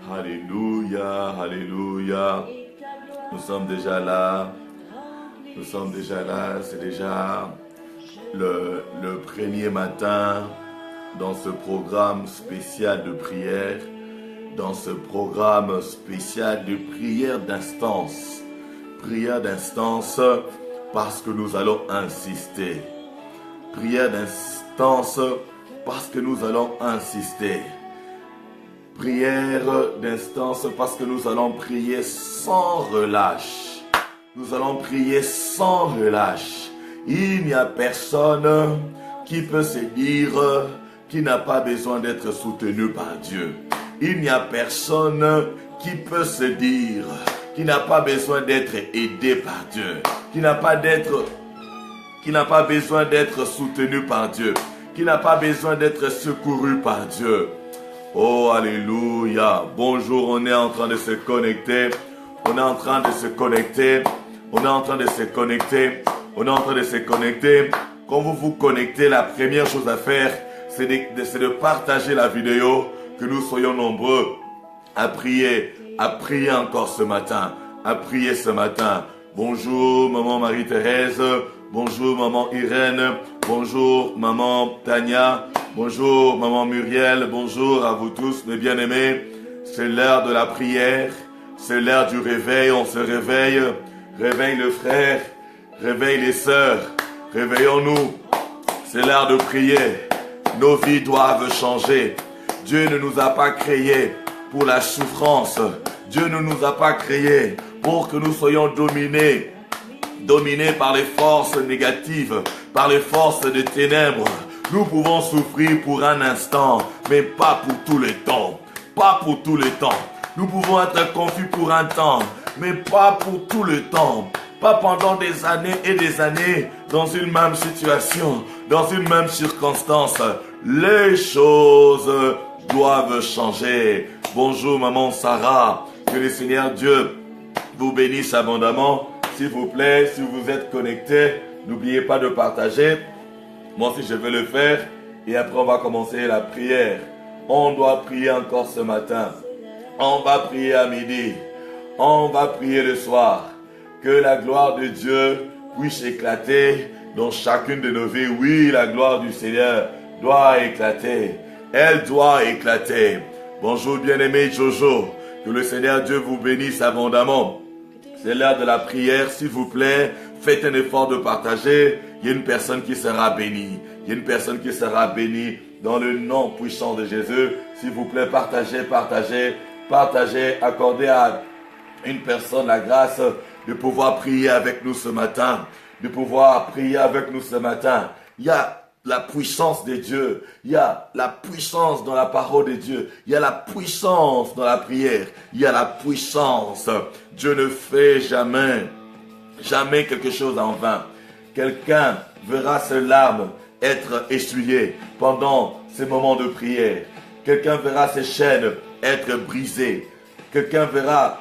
Alléluia, alléluia. Nous sommes déjà là. Nous sommes déjà là. C'est déjà le premier matin dans ce programme spécial de prière. Dans ce programme spécial de prière d'instance. Prière d'instance parce que nous allons insister. Prière d'instance parce que nous allons insister. Prière d'instance parce que nous allons prier sans relâche. Nous allons prier sans relâche. Il n'y a personne qui peut se dire qu'il n'a pas besoin d'être soutenu par Dieu. Il n'y a personne qui peut se dire qu'il n'a pas besoin d'être aidé par Dieu. Qui n'a pas besoin d'être soutenu par Dieu. Qui n'a pas besoin d'être secouru par Dieu. Oh, alléluia. Bonjour, on est en train de se connecter. On est en train de se connecter. On est en train de se connecter. On est en train de se connecter. Quand vous vous connectez, la première chose à faire, c'est de partager la vidéo, que nous soyons nombreux à prier encore ce matin, à prier ce matin. Bonjour, maman Marie-Thérèse. Bonjour, maman Irène. Bonjour, maman Tania. Bonjour, maman Muriel. Bonjour à vous tous, mes bien-aimés. C'est l'heure de la prière. C'est l'heure du réveil. On se réveille. Réveille le frère. Réveille les sœurs. Réveillons-nous. C'est l'heure de prier. Nos vies doivent changer. Dieu ne nous a pas créés pour la souffrance. Dieu ne nous a pas créés pour que nous soyons dominés par les forces négatives, par les forces des ténèbres. Nous pouvons souffrir pour un instant, mais pas pour tout le temps. Pas pour tout le temps. Nous pouvons être confus pour un temps, mais pas pour tout le temps. Pas pendant des années et des années dans une même situation, dans une même circonstance. Les choses doivent changer. Bonjour maman Sarah, que le Seigneur Dieu vous bénisse abondamment. S'il vous plaît, si vous êtes connectés, n'oubliez pas de partager. Moi aussi je vais le faire et après on va commencer la prière. On doit prier encore ce matin. On va prier à midi. On va prier le soir. Que la gloire de Dieu puisse éclater dans chacune de nos vies. Oui, la gloire du Seigneur doit éclater. Elle doit éclater. Bonjour bien-aimé Jojo. Que le Seigneur Dieu vous bénisse abondamment. C'est l'heure de la prière. S'il vous plaît, faites un effort de partager. Il y a une personne qui sera bénie. Il y a une personne qui sera bénie dans le nom puissant de Jésus. S'il vous plaît, partagez. Accordez à une personne la grâce de pouvoir prier avec nous ce matin. De pouvoir prier avec nous ce matin. Il y a la puissance de Dieu. Il y a la puissance dans la parole de Dieu. Il y a la puissance dans la prière. Il y a la puissance. Dieu ne fait jamais quelque chose en vain. Quelqu'un verra ses larmes être essuyées pendant ces moments de prière. Quelqu'un verra ses chaînes être brisées. Quelqu'un verra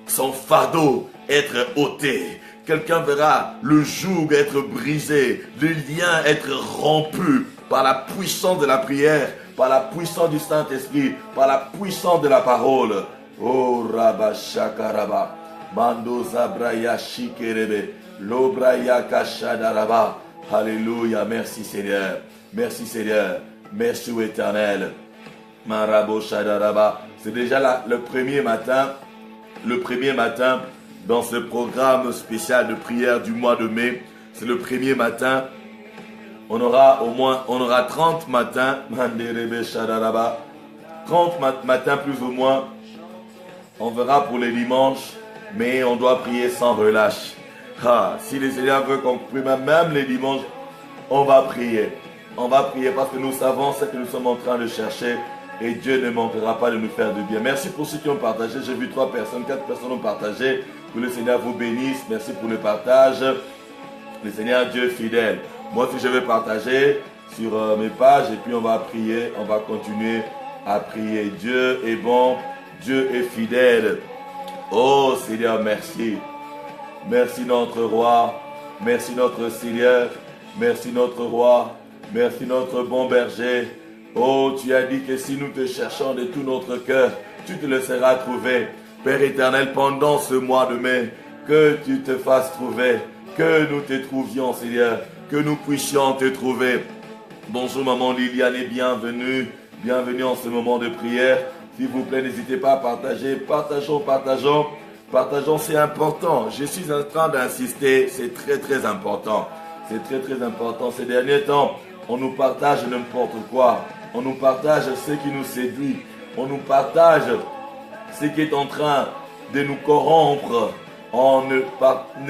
son fardeau être ôté. Quelqu'un verra le joug être brisé, le lien être rompu par la puissance de la prière, par la puissance du Saint-Esprit, par la puissance de la parole. Oh Rabba Shakaraba, Mando Zabraya Shikerebe, Lobraya Kashadaraba. Alléluia, merci Seigneur, merci Seigneur, merci au Éternel. Marabo Shadaraba. C'est déjà le premier matin dans ce programme spécial de prière du mois de mai. C'est le premier matin. On aura 30 matins. 30 matins plus ou moins. On verra pour les dimanches. Mais on doit prier sans relâche. Si le Seigneur veut qu'on prie même les dimanches, on va prier. On va prier parce que nous savons ce que nous sommes en train de chercher. Et Dieu ne manquera pas de nous faire du bien. Merci pour ceux qui ont partagé. J'ai vu 4 personnes ont partagé. Que le Seigneur vous bénisse. Merci pour le partage. Le Seigneur Dieu est fidèle. Moi aussi je vais partager sur mes pages. Et puis on va prier. On va continuer à prier. Dieu est bon. Dieu est fidèle. Oh Seigneur, merci. Merci notre roi. Merci notre Seigneur. Merci notre roi. Merci notre bon berger. Oh, tu as dit que si nous te cherchons de tout notre cœur, tu te laisseras trouver. Père éternel, pendant ce mois de mai, que tu te fasses trouver, que nous te trouvions, Seigneur, que nous puissions te trouver. Bonjour maman Liliane et bienvenue, bienvenue en ce moment de prière. S'il vous plaît, n'hésitez pas à partager, partageons, c'est important. Je suis en train d'insister, c'est très important. C'est très important. Ces derniers temps, on nous partage n'importe quoi. On nous partage ce qui nous séduit. On nous partage ce qui est en train de nous corrompre. On ne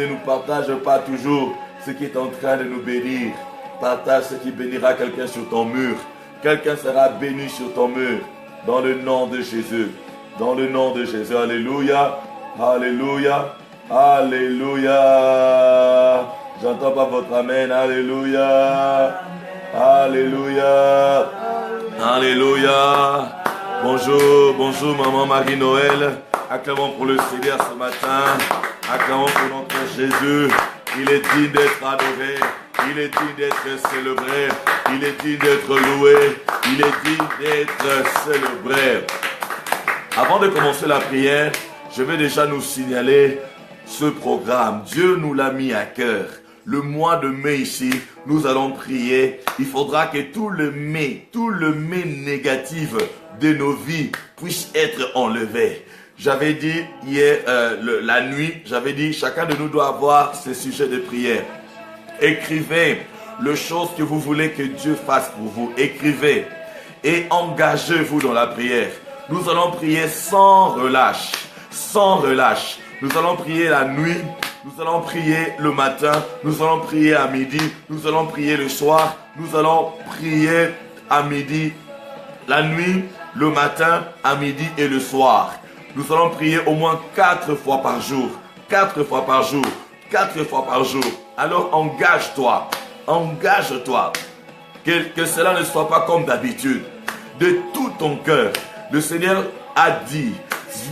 nous partage pas toujours ce qui est en train de nous bénir. Partage ce qui bénira quelqu'un sur ton mur. Quelqu'un sera béni sur ton mur. Dans le nom de Jésus. Dans le nom de Jésus. Alléluia. Alléluia. Alléluia. J'entends pas votre amen. Alléluia. Alléluia. Alléluia. Bonjour maman Marie-Noël. Acclamons pour le Seigneur ce matin. Acclamons pour notre Jésus. Il est digne d'être adoré. Il est digne d'être célébré. Il est digne d'être loué. Il est digne d'être célébré. Avant de commencer la prière, je vais déjà nous signaler ce programme. Dieu nous l'a mis à cœur. Le mois de mai ici, nous allons prier. Il faudra que tout le mai négatif de nos vies puisse être enlevé. J'avais dit hier, la nuit, j'avais dit chacun de nous doit avoir ce sujet de prière. Écrivez les choses que vous voulez que Dieu fasse pour vous. Écrivez et engagez-vous dans la prière. Nous allons prier sans relâche. Sans relâche. Nous allons prier la nuit. Nous allons prier le matin. Nous allons prier à midi. Nous allons prier le soir. Nous allons prier à midi, la nuit, le matin, à midi et le soir. Nous allons prier au moins 4 fois par jour. 4 fois par jour. 4 fois par jour. Alors engage-toi. Engage-toi. Que cela ne soit pas comme d'habitude. De tout ton cœur. Le Seigneur a dit,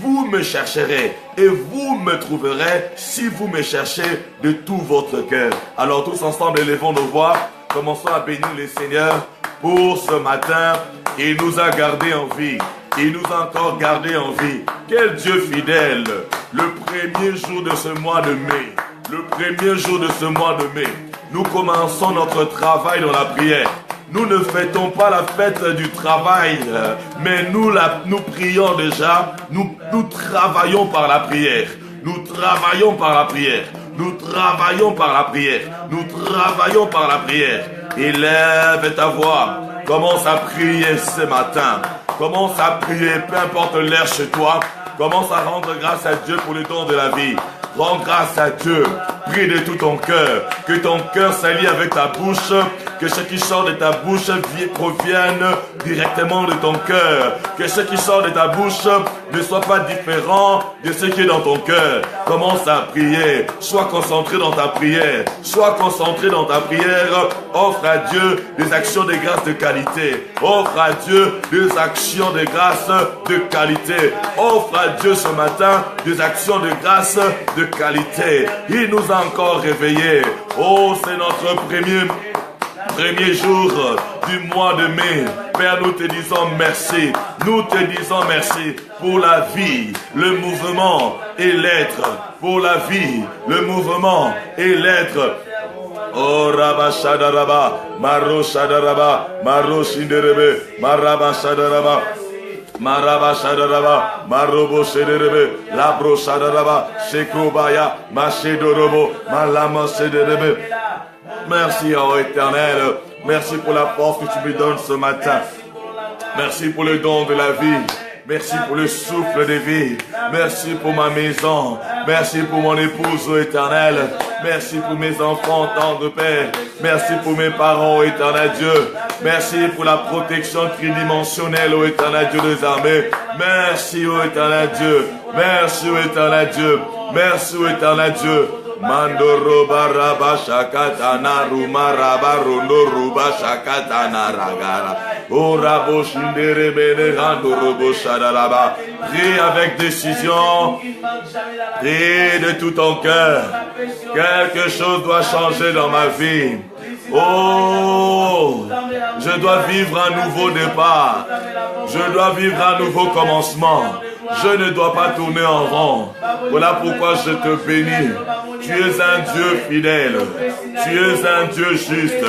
vous me chercherez et vous me trouverez si vous me cherchez de tout votre cœur. Alors tous ensemble, élevons nos voix. Commençons à bénir le Seigneur pour ce matin. Il nous a gardés en vie. Il nous a encore gardés en vie. Quel Dieu fidèle. Le premier jour de ce mois de mai. Le premier jour de ce mois de mai. Nous commençons notre travail dans la prière. Nous ne fêtons pas la fête du travail, mais nous prions déjà, nous travaillons par la prière. Nous travaillons par la prière. Nous travaillons par la prière. Nous travaillons par la prière. Élève ta voix. Commence à prier ce matin. Commence à prier, peu importe l'heure chez toi. Commence à rendre grâce à Dieu pour le don de la vie. Rends grâce à Dieu. Prie de tout ton cœur. Que ton cœur s'allie avec ta bouche. Que ce qui sort de ta bouche provienne directement de ton cœur. Que ce qui sort de ta bouche ne soit pas différent de ce qui est dans ton cœur. Commence à prier. Sois concentré dans ta prière. Sois concentré dans ta prière. Offre à Dieu des actions de grâce de qualité. Offre à Dieu des actions de grâce de qualité. Offre à Dieu ce matin des actions de grâce de qualité. Il nous a encore réveillés. Oh, c'est notre premier jour du mois de mai. Père, nous te disons merci. Nous te disons merci pour la vie, le mouvement et l'être. Pour la vie, le mouvement et l'être. Oh Rabba Shadaraba, Maro Shadaraba, Maro Shinderebe, Maraba Shadaraba. Maraba Shadaraba, Marobo Shederebe, Labro Shadaraba, Shekobaya, Machedorobo, Malama Shederebe. Merci, oh Éternel. Merci pour la force que tu me donnes ce matin. Merci pour le don de la vie. Merci pour le souffle de vie. Merci pour ma maison. Merci pour mon épouse, oh Éternel. Merci pour mes enfants, tendre Père. Merci pour mes parents, oh Éternel Dieu. Merci pour la protection tridimensionnelle, oh Éternel Dieu des armées. Merci, oh Éternel Dieu. Merci, oh Éternel Dieu. Merci, oh Éternel Dieu. Mandoro baraba shakatana rumaraba rondo ruba shakatana ragara. Orabo shindere bene randorobo shadaraba. Prie avec décision. Prie de tout ton cœur. Quelque chose doit changer dans ma vie. Oh, je dois vivre un nouveau départ. Je dois vivre un nouveau commencement. Je ne dois pas tourner en rond. Voilà pourquoi je te bénis. Tu es un Dieu fidèle. Tu es un Dieu juste.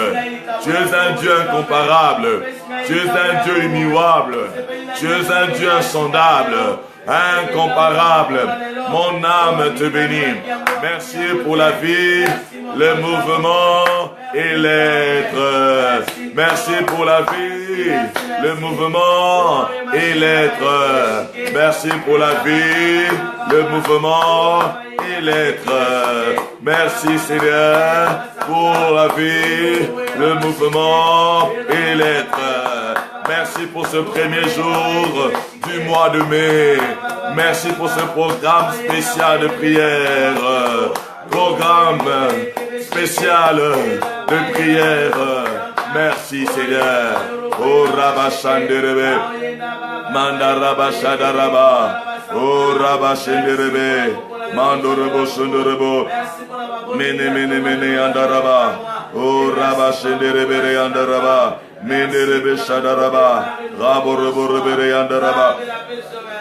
Tu es un Dieu incomparable. Tu es un Dieu immuable. Tu es un Dieu insondable, incomparable. Mon âme te bénit. Merci pour la vie, le mouvement et l'être. Merci pour la vie, le mouvement et l'être. Merci pour la vie, le mouvement et l'être. Merci Seigneur pour la vie, le mouvement et l'être. Merci pour ce premier jour du mois de mai. Merci pour ce programme spécial de prière. Programme spécial de prière. Merci Seigneur. Oh Rabashanderebe. Manda Rabashadaraba. Oh Rabashanderebe. Mandorebo Shundorebo. Mene mene mene andaraba. Oh Rabashanderebe andaraba. Menderebe Shadaraba, Raborebe Yandaraba,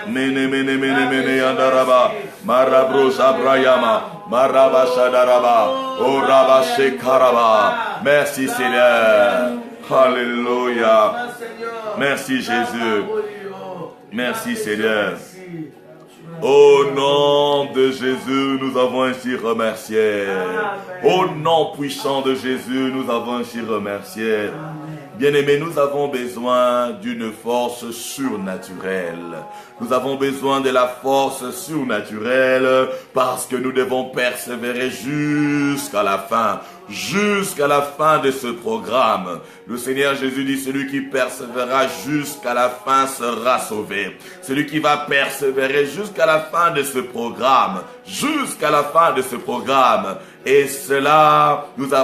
Mene Mene Mene Mene Yandaraba, Marabros Abrayama, Maraba Shadaraba, O Rabba Shekaraba. Merci Seigneur. Alléluia. Merci Jésus. Merci Seigneur. Au nom de Jésus, nous avons ainsi remercié. Au nom puissant de Jésus, nous avons ainsi remercié. Bien-aimés, nous avons besoin d'une force surnaturelle. Nous avons besoin de la force surnaturelle parce que nous devons persévérer jusqu'à la fin. Jusqu'à la fin de ce programme. Le Seigneur Jésus dit, celui qui persévérera jusqu'à la fin sera sauvé. Celui qui va persévérer jusqu'à la fin de ce programme. Jusqu'à la fin de ce programme. Et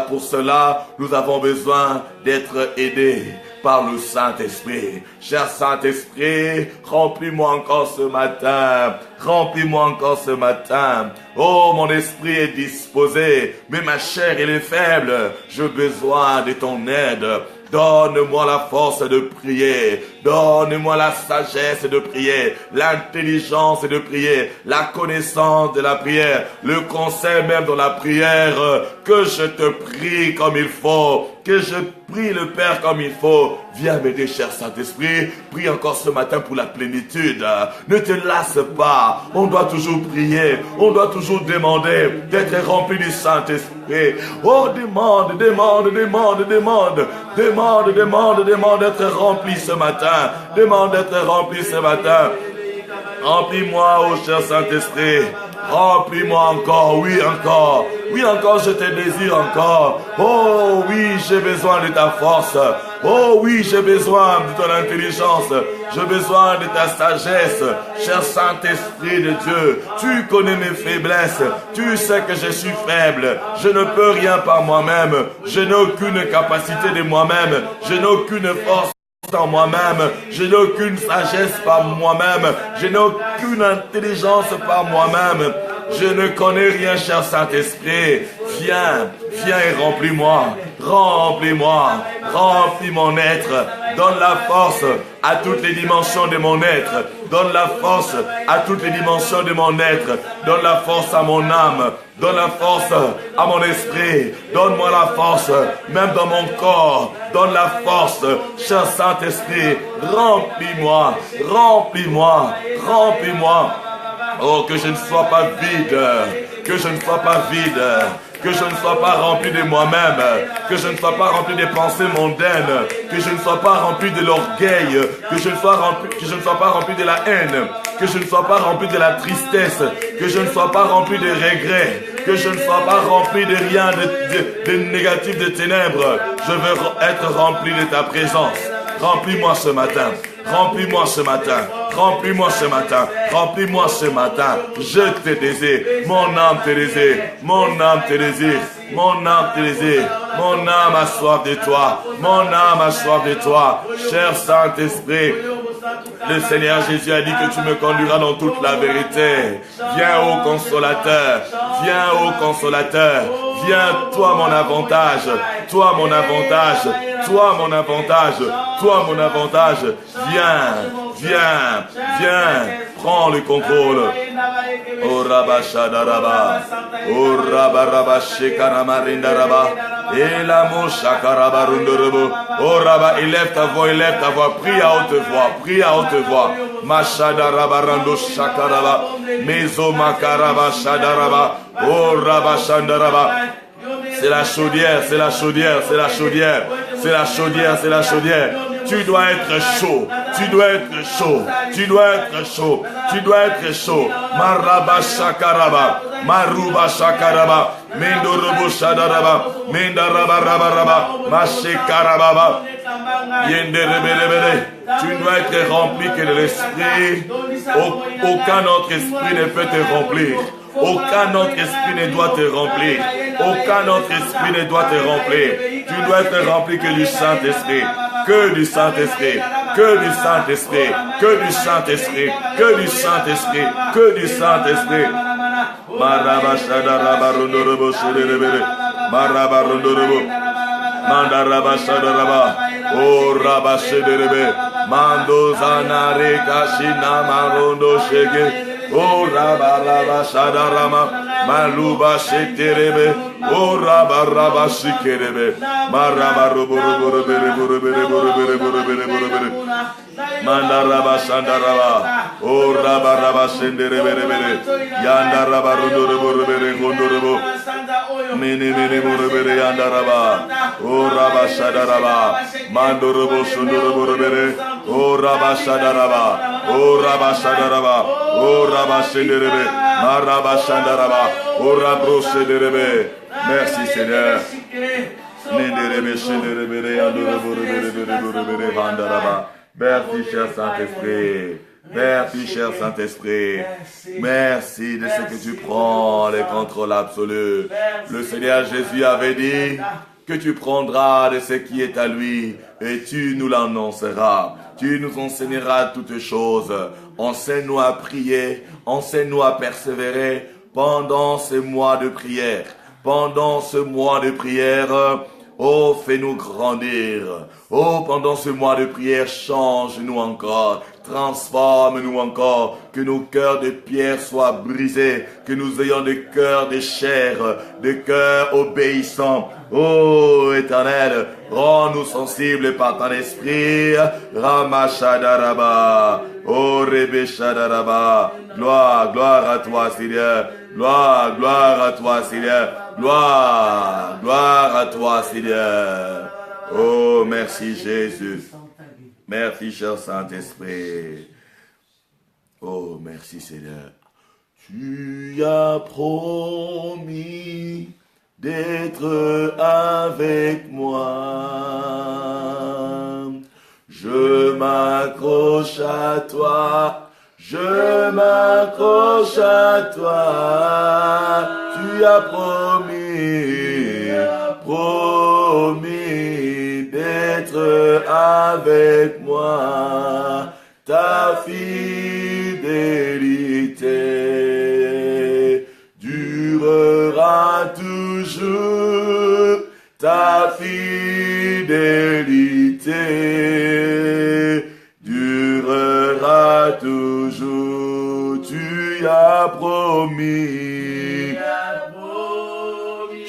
pour cela, nous avons besoin d'être aidés par le Saint-Esprit. Cher Saint-Esprit, remplis-moi encore ce matin. Remplis-moi encore ce matin. Oh, mon esprit est disposé, mais ma chair, elle est faible. J'ai besoin de ton aide. Donne-moi la force de prier. Donne-moi la sagesse de prier, l'intelligence de prier, la connaissance de la prière, le conseil même dans la prière, que je te prie comme il faut, que je prie le Père comme il faut. Viens m'aider, cher Saint-Esprit. Prie encore ce matin pour la plénitude. Ne te lasse pas. On doit toujours prier. On doit toujours demander d'être rempli du Saint-Esprit. Oh, demande d'être rempli ce matin. Demande d'être rempli ce matin. Remplis-moi, oh cher Saint-Esprit. Remplis-moi encore, oui encore. Oui encore, je te désire encore. Oh oui, j'ai besoin de ta force. Oh oui, j'ai besoin de ton intelligence. J'ai besoin de ta sagesse. Cher Saint-Esprit de Dieu, tu connais mes faiblesses. Tu sais que je suis faible. Je ne peux rien par moi-même. Je n'ai aucune capacité de moi-même. Je n'ai aucune force en moi-même, je n'ai aucune sagesse par moi-même, je n'ai aucune intelligence par moi-même, je ne connais rien, cher Saint-Esprit. Viens et remplis-moi, remplis mon être, donne la force à toutes les dimensions de mon être, donne la force à toutes les dimensions de mon être, donne la force à mon âme, donne la force à mon esprit, donne-moi la force, même dans mon corps, donne la force, cher Saint-Esprit, remplis-moi, oh, que je ne sois pas vide, que je ne sois pas vide, que je ne sois pas rempli de moi-même, que je ne sois pas rempli des pensées mondaines, que je ne sois pas rempli de l'orgueil, que je ne sois pas rempli de la haine, que je ne sois pas rempli de la tristesse, que je ne sois pas rempli de regrets, que je ne sois pas rempli de rien de négatif, de ténèbres. Je veux être rempli de ta présence. Remplis-moi ce matin. Remplis-moi ce matin. Remplis-moi ce matin. Remplis-moi ce matin. Je te désire. Mon âme te désire. Mon âme te désire. Mon âme te désire. Mon âme a soif de toi. Mon âme a soif de toi. Cher Saint-Esprit, le Seigneur Jésus a dit que tu me conduiras dans toute la vérité. Viens, ô Consolateur. Viens, ô Consolateur. Viens, toi mon avantage. Toi mon avantage. Toi mon avantage. Toi mon avantage. Viens. Prends le contrôle. Oh Rabba Shadaraba. Oh Rabba Rabba Shekarama Rindaraba. Et la Moshakaraba Rundorobo. Oh Rabba, élève ta voix, prie à haute voix. Mashadaraba Rando Shakaraba. Mezo Makaraba Shadaraba. Oh Rabba Shandaraba. C'est la chaudière. Tu dois être chaud. Maraba Shakaraba. Maruba Shakaraba. Mendorobo Shadaraba. Mendaraba Rabaraba. Mashekarababa. Tu dois être rempli que de l'esprit. Aucun autre esprit ne peut te remplir. Aucun autre esprit ne doit te remplir. Tu dois être rempli que du Saint-Esprit. Que du Saint-Esprit. Maraba Shadaraba Rondorobo Shederebere. Maraba Rondorobo. Mandaraba Shadaraba. Oh Rabba Shederebe. Mando Zanare Kashina Marondo Shege. Oh Rabba Shadarama. Maluba Sheterebe. Oh Rabba Shikerebe. Maraba Robo Mandaraba Shandaraba. Oh Rabba Shenderebere. Yandaraba Robo. Mini Murebere Yandaraba. Oh Rabba Shadaraba. Mandorobo Shundorobo. Oh Rabba Shadaraba. Oh Rabba Shenderebe. Maraba Shandaraba. Oh Rabro Shenderebe. Merci Seigneur. Merci cher Saint-Esprit. Merci de ce que tu prends le contrôle absolu. Le Seigneur Jésus avait dit que tu prendras de ce qui est à lui et tu nous l'annonceras. Tu nous enseigneras toutes choses. Enseigne-nous à prier, enseigne-nous à persévérer pendant ce mois de prière. Oh, fais-nous grandir. Oh, pendant ce mois de prière, change-nous encore. Transforme-nous encore. Que nos cœurs de pierre soient brisés. Que nous ayons des cœurs de chair, des cœurs obéissants. Oh, Éternel, rends-nous sensibles par ton esprit. Ramashadaraba. Oh, Rebe Shadaraba. Gloire à toi, Seigneur. Gloire à toi, Seigneur. Gloire à toi, Seigneur. Oh, merci Jésus. Merci, cher Saint-Esprit. Oh, merci Seigneur. Tu as promis d'être avec moi. Je m'accroche à toi. Tu as promis d'être avec moi. Ta fidélité durera toujours. Ta fidélité durera toujours. Tu as promis.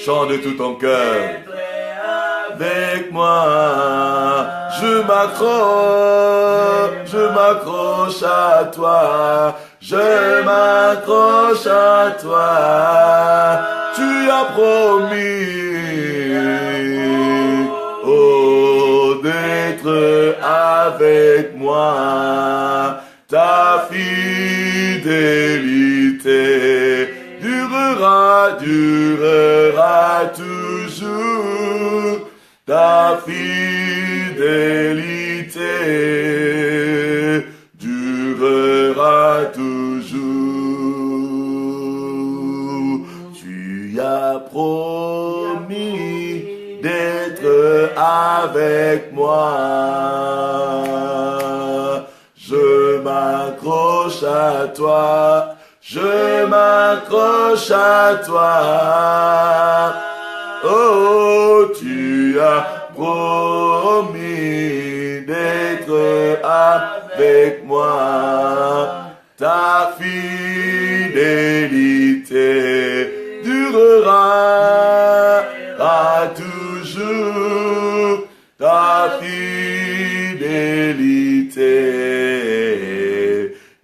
Chante de tout ton cœur. Avec moi, je m'accroche à toi. Je m'accroche à toi. Tu as promis, oh, d'être avec moi. Ta fidélité durera toujours. Ta fidélité durera toujours. Tu as promis d'être avec moi. Je m'accroche à toi. Je m'accroche à toi. Oh, tu as promis d'être avec moi. ta fidélité durera à toujours, ta fidélité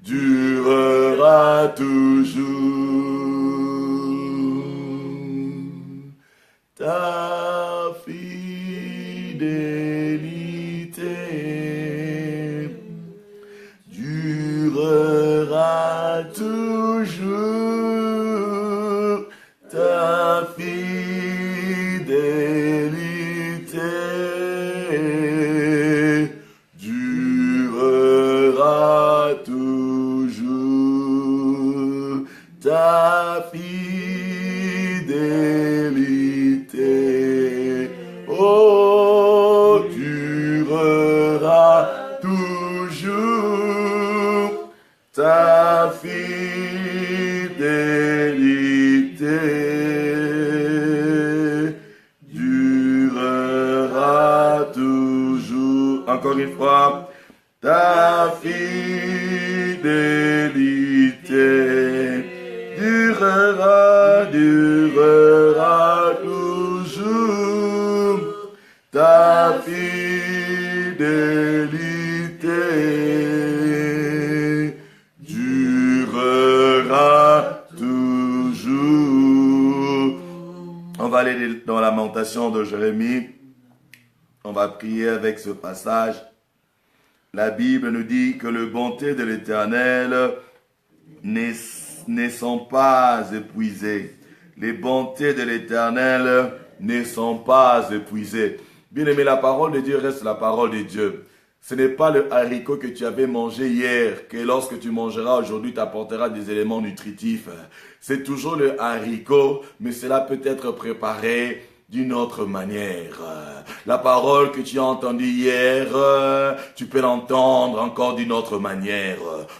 durera toujours. Ta fidélité durera toujours. Ta fidélité durera toujours. Ta fidélité, oh, durera toujours. Ta fidélité durera toujours. Encore une fois, ta fidélité durera toujours. Ta fidélité durera toujours. On va aller dans la lamentation de Jérémie. On va prier avec ce passage. La Bible nous dit que les bontés de l'Éternel ne sont pas épuisées. Les bontés de l'Éternel ne sont pas épuisées. Bien aimé, la parole de Dieu reste la parole de Dieu. Ce n'est pas le haricot que tu avais mangé hier, que lorsque tu mangeras aujourd'hui, t'apportera des éléments nutritifs. C'est toujours le haricot, mais cela peut être préparé d'une autre manière. La parole que tu as entendue hier, tu peux l'entendre encore d'une autre manière.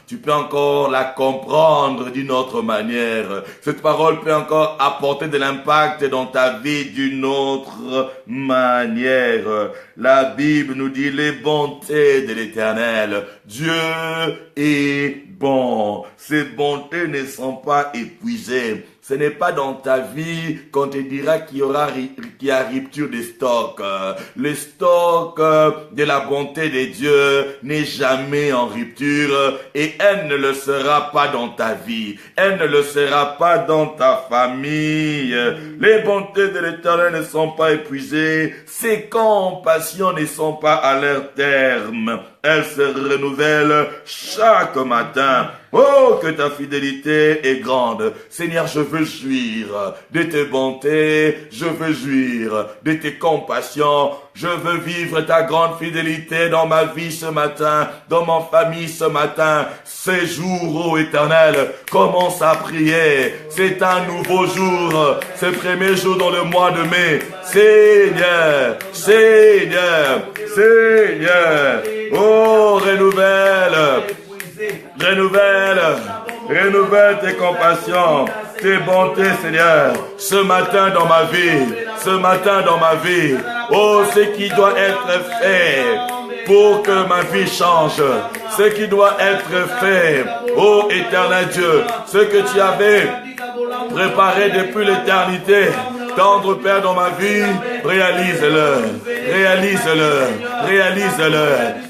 Tu peux encore la comprendre d'une autre manière. Cette parole peut encore apporter de l'impact dans ta vie d'une autre manière. La Bible nous dit les bontés de l'Éternel. Dieu est bon. Ses bontés ne sont pas épuisées. Ce n'est pas dans ta vie qu'on te dira qu'il y a rupture de stock. Le stock de la bonté de Dieu n'est jamais en rupture et elle ne le sera pas dans ta vie. Elle ne le sera pas dans ta famille. Les bontés de l'Éternel ne sont pas épuisées. Ses compassions ne sont pas à leur terme. Elles se renouvellent chaque matin. Oh, que ta fidélité est grande. Seigneur, je veux jouir de tes bontés. Je veux jouir de tes compassions. Je veux vivre ta grande fidélité dans ma vie ce matin, dans ma famille ce matin. Ces jours, ô Éternel, commence à prier. C'est un nouveau jour. C'est le premier jour dans le mois de mai. Seigneur, Seigneur, Seigneur. Oh, renouvelle tes compassions, tes bontés, Seigneur, ce matin dans ma vie, oh, ce qui doit être fait pour que ma vie change, ce qui doit être fait, oh, éternel Dieu, ce que tu avais préparé depuis l'éternité, tendre Père dans ma vie, réalise-le,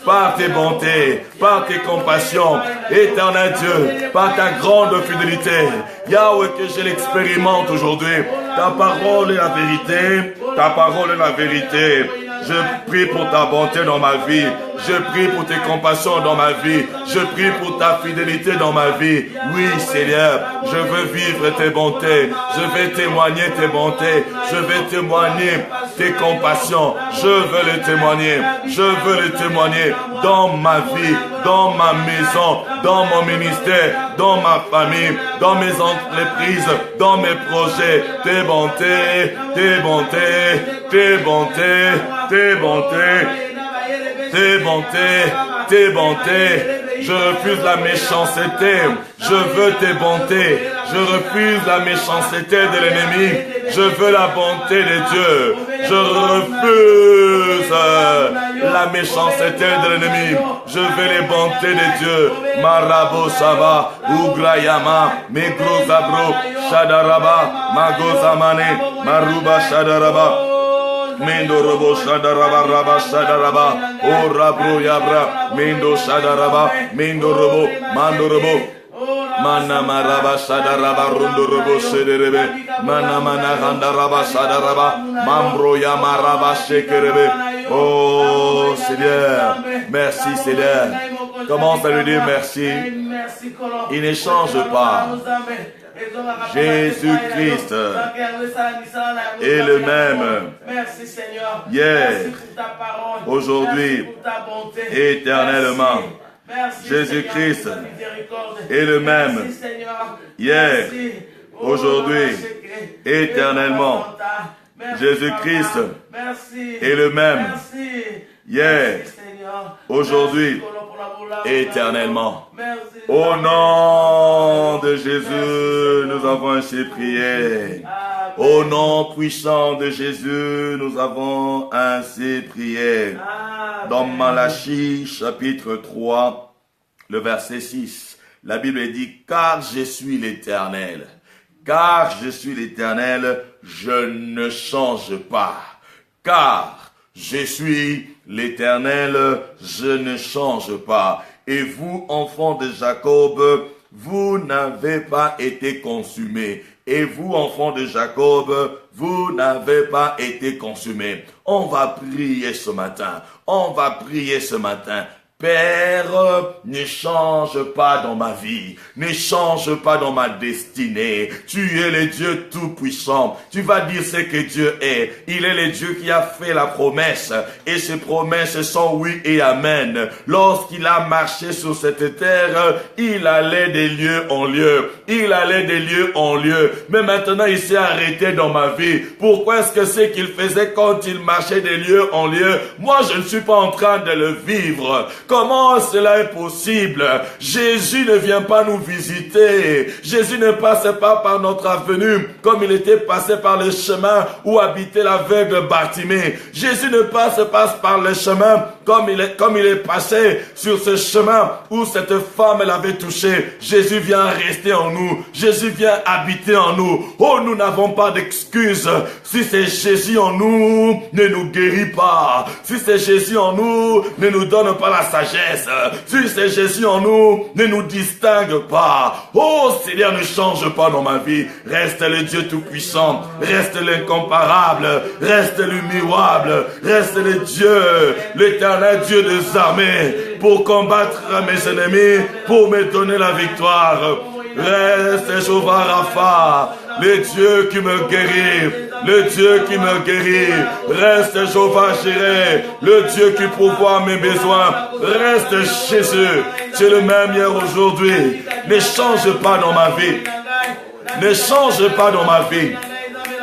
par tes bontés, par tes compassions, éternel Dieu, par ta grande fidélité. Yahweh, que je l'expérimente aujourd'hui. Ta parole est la vérité, ta parole est la vérité. Je prie pour ta bonté dans ma vie. Je prie pour tes compassions dans ma vie. Je prie pour ta fidélité dans ma vie. Oui, Seigneur, je veux vivre tes bontés. Je vais témoigner tes bontés. Je vais témoigner tes compassions. Je veux les témoigner. Je veux les témoigner dans ma vie, dans ma maison, dans mon ministère, dans ma famille, dans mes entreprises, dans mes projets. Tes bontés, tes bontés, tes bontés, tes bontés, tes bontés, tes bontés. Je refuse la méchanceté. Je veux tes bontés. Je refuse la méchanceté de l'ennemi. Je veux la bonté de Dieu. Je refuse la méchanceté de l'ennemi. Je veux les bontés de Dieu. Marabo Sava, Ugrayama, Megrozabro, Shadaraba, Magozamane, Maruba Shadaraba. Mendo robo shadaraba raba shadaraba o rabro yabra mendo shadaraba mendo robo mando robo mana maraba shadaraba rundo robo shederebe mana mana randaraba shadaraba mambro yamaraba shekerebe. Oh Seigneur, merci Seigneur. Commence à lui dire merci. Il ne change pas. Jésus-Christ est le même hier, aujourd'hui, éternellement. Jésus-Christ est le même hier, aujourd'hui, éternellement. Jésus-Christ est le même hier, aujourd'hui, éternellement. Au nom de Jésus, nous avons ainsi prié. Au nom puissant de Jésus, nous avons ainsi prié. Dans Malachie, chapitre 3, le verset 6, la Bible dit « Car je suis l'Éternel, car je suis l'Éternel, je ne change pas. Car je suis l'Éternel, je ne change pas. Et vous, enfants de Jacob, vous n'avez pas été consumés. Et vous, enfants de Jacob, vous n'avez pas été consumés. » On va prier ce matin. On va prier ce matin. Père, ne change pas dans ma vie, ne change pas dans ma destinée. Tu es le Dieu tout-puissant. Tu vas dire ce que Dieu est. Il est le Dieu qui a fait la promesse. Et ces promesses sont oui et amen. Lorsqu'il a marché sur cette terre, il allait des lieux en lieu. Il allait des lieux en lieu. Mais maintenant, il s'est arrêté dans ma vie. Pourquoi est-ce que c'est qu'il faisait quand il marchait des lieux en lieu? Moi, je ne suis pas en train de le vivre. Comment cela est possible? Jésus ne vient pas nous visiter. Jésus ne passe pas par notre avenue comme il était passé par le chemin où habitait l'aveugle Bartimée. Jésus ne passe pas par le chemin comme il est passé sur ce chemin où cette femme l'avait touché. Jésus vient rester en nous. Jésus vient habiter en nous. Oh, nous n'avons pas d'excuses. Si c'est Jésus en nous, ne nous guérit pas. Si c'est Jésus en nous, ne nous donne pas la sagesse. Si c'est Jésus en nous, ne nous distingue pas. Oh Seigneur, ne change pas dans ma vie. Reste le Dieu tout-puissant. Reste l'incomparable. Reste l'immuable. Reste le Dieu, l'éternel Dieu des armées, pour combattre mes ennemis, pour me donner la victoire. Reste Jéhovah Rapha, le Dieu qui me guérit, le Dieu qui me guérit. Reste Jéhovah Jireh, le Dieu qui pourvoit mes besoins. Reste Jésus, tu es le même hier, aujourd'hui. Ne change pas dans ma vie. Ne change pas dans ma vie.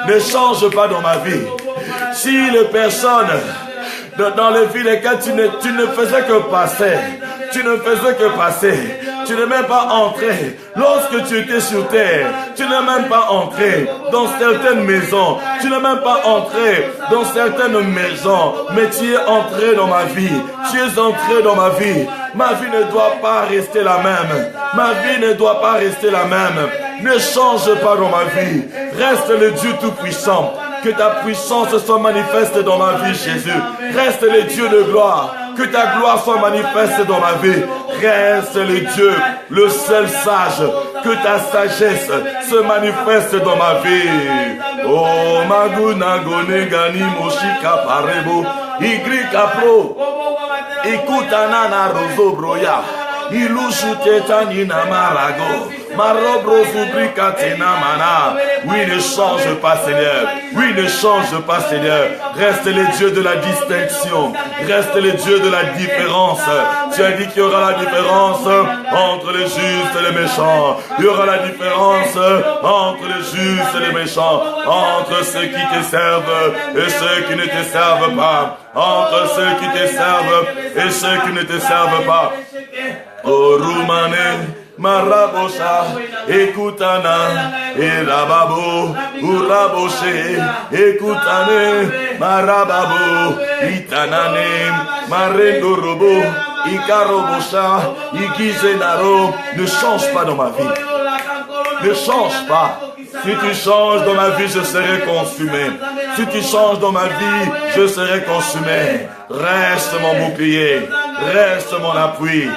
Ne change pas dans ma vie. Si les personnes dans les vies lesquelles tu ne faisais que passer, tu ne faisais que passer, tu n'es même pas entré. Lorsque tu étais sur terre, tu n'es même pas entré dans certaines maisons. Tu n'es même pas entré dans certaines maisons. Mais tu es entré dans ma vie. Tu es entré dans ma vie. Ma vie ne doit pas rester la même. Ma vie ne doit pas rester la même. Ne change pas dans ma vie. Reste le Dieu tout-puissant. Que ta puissance soit manifeste dans ma vie, Jésus. Reste le Dieu de gloire. Que ta gloire soit manifeste dans ma vie. Reste le Dieu, le seul sage. Que ta sagesse se manifeste dans ma vie. Oh, Maguna Gone Gani Moshika Parebo. Igri Capro. Ikutanana Rozo Broya. Ilushu Tetanina Marago. Oui, ne change pas, Seigneur. Oui, ne change pas, Seigneur. Reste le Dieu de la distinction. Reste le Dieu de la différence. Tu as dit qu'il y aura la différence entre les justes et les méchants. Il y aura la différence entre les justes et les méchants. Entre ceux qui te servent et ceux qui ne te servent pas. Entre ceux qui te servent et ceux qui ne te servent pas. Oh, Roumane. Marabosha, Écoutana, Erababo, Uraboshe, Écoutane, Marababo, Itanane, Marendorobo, Ikarobosha, Ikizenaro. Ne change pas dans ma vie. Ne change pas. Si tu changes dans ma vie, je serai consumé. Si tu changes dans ma vie, je serai consumé. Reste mon bouclier, reste mon appui,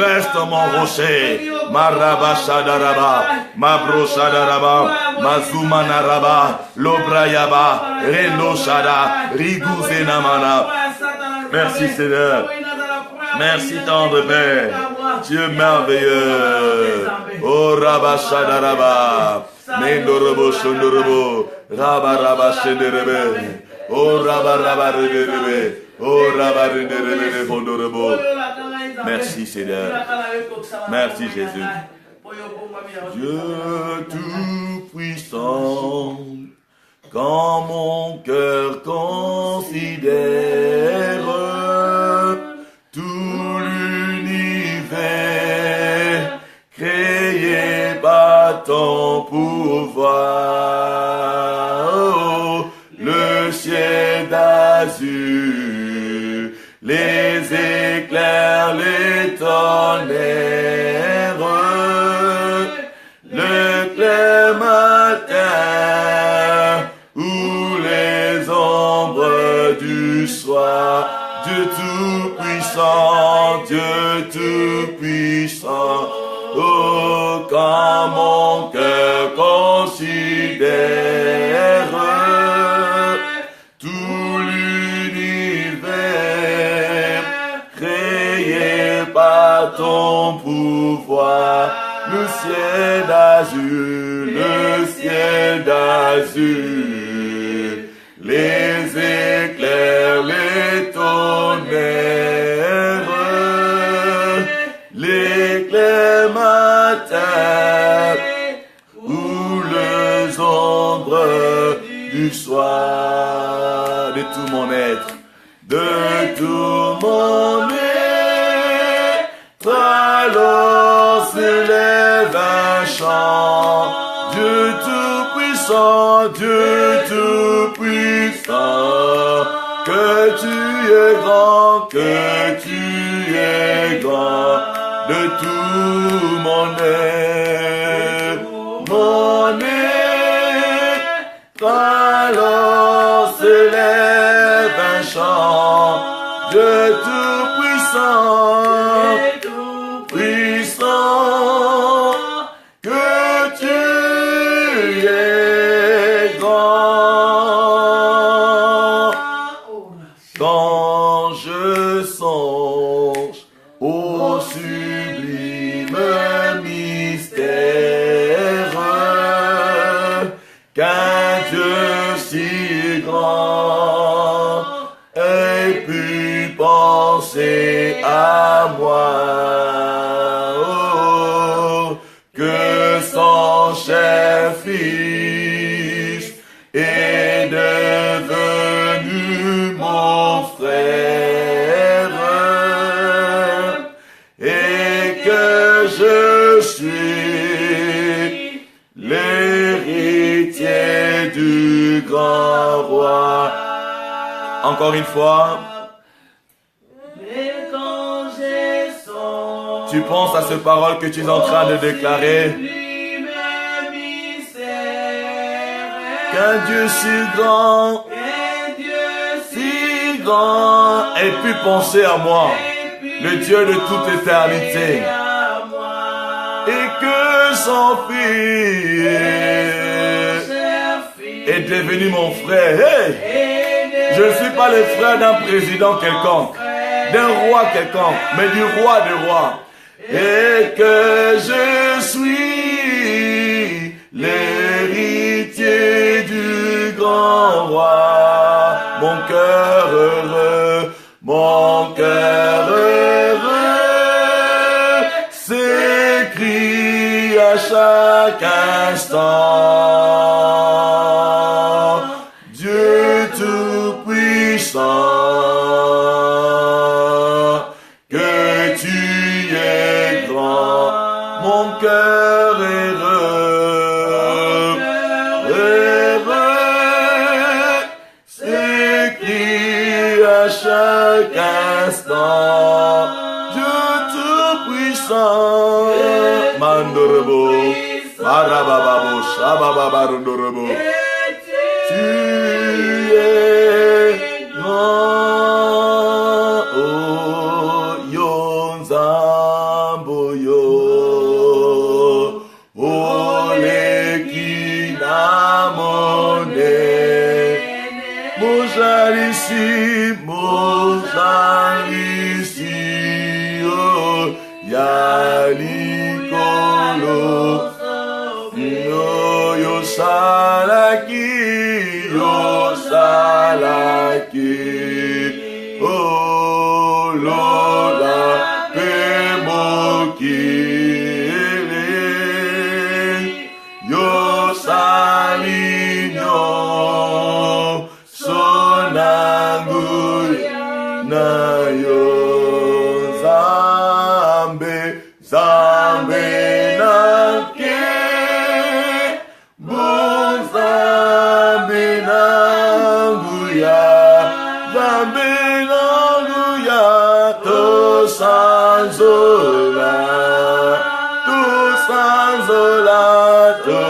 reste mon rocher. Maraba Shadaraba, Mabro Shadaraba, Mazumanaraba, Lobrayaba, Rendo Shada, Rigouzenamana. Merci Seigneur. Merci tendre Père. Dieu merveilleux. Oh Rabba Shadaraba. Mendorobo Shondorobo. Rabba Rabba Shenderebe. Oh Rabba Rabba Rebe. Oh Rabba Rebe Bondorobo. Merci Seigneur. Merci Jésus. Dieu tout-puissant, quand mon cœur considère tout l'univers créé par ton pouvoir, oh, le ciel d'azur, les éclairs, les tonnerres, le clair matin ou les ombres du soir. Dieu tout-puissant, Dieu tout-puissant, oh, quand mon cœur considère tout l'univers créé par ton pouvoir, le ciel d'azur, le ciel d'azur, les éclairs, les tonnerres, l'éclair matin ou les ombres du soir. De tout mon être, de tout mon être, alors s'élève un chant. Dieu tout-puissant, Dieu tout-puissant, que tu es grand, que tu es grand, de tout mon être, alors s'élève un chant. Dieu tout-puissant, puissant, que tu es grand. Quand je songe au sublime mystère qu'un Dieu si grand ait pu penser à moi, oh, que son cher fils est devenu mon frère et que je suis l'héritier du grand roi. Encore une fois, tu penses à ces paroles que tu es en train de déclarer. Qu'un Dieu si grand ait pu penser à moi, le Dieu de toute éternité, et que son fils est devenu mon frère. Hey! Je ne suis pas le frère d'un président quelconque, d'un roi quelconque, mais du roi des rois. Et que je suis l'héritier du grand roi. Mon cœur heureux, mon cœur heureux, s'écrie à chaque instant. Dieu tout-puissant, que tu es grand, mon chaque instant. Dieu tout-puissant, Mandorobo, Marababo, Shabababarundorobo. Tu es grand, oh, Yonzambo yo, oh, l'Ekinamone, Mojarisi, oh, Yalikolo, yo salaki, oh Lola Pemoki, yo saligno, sonangu na yo zambe, zambe nake, zambe nanguya, zambe nanguya, to sanzola, to sanzola, to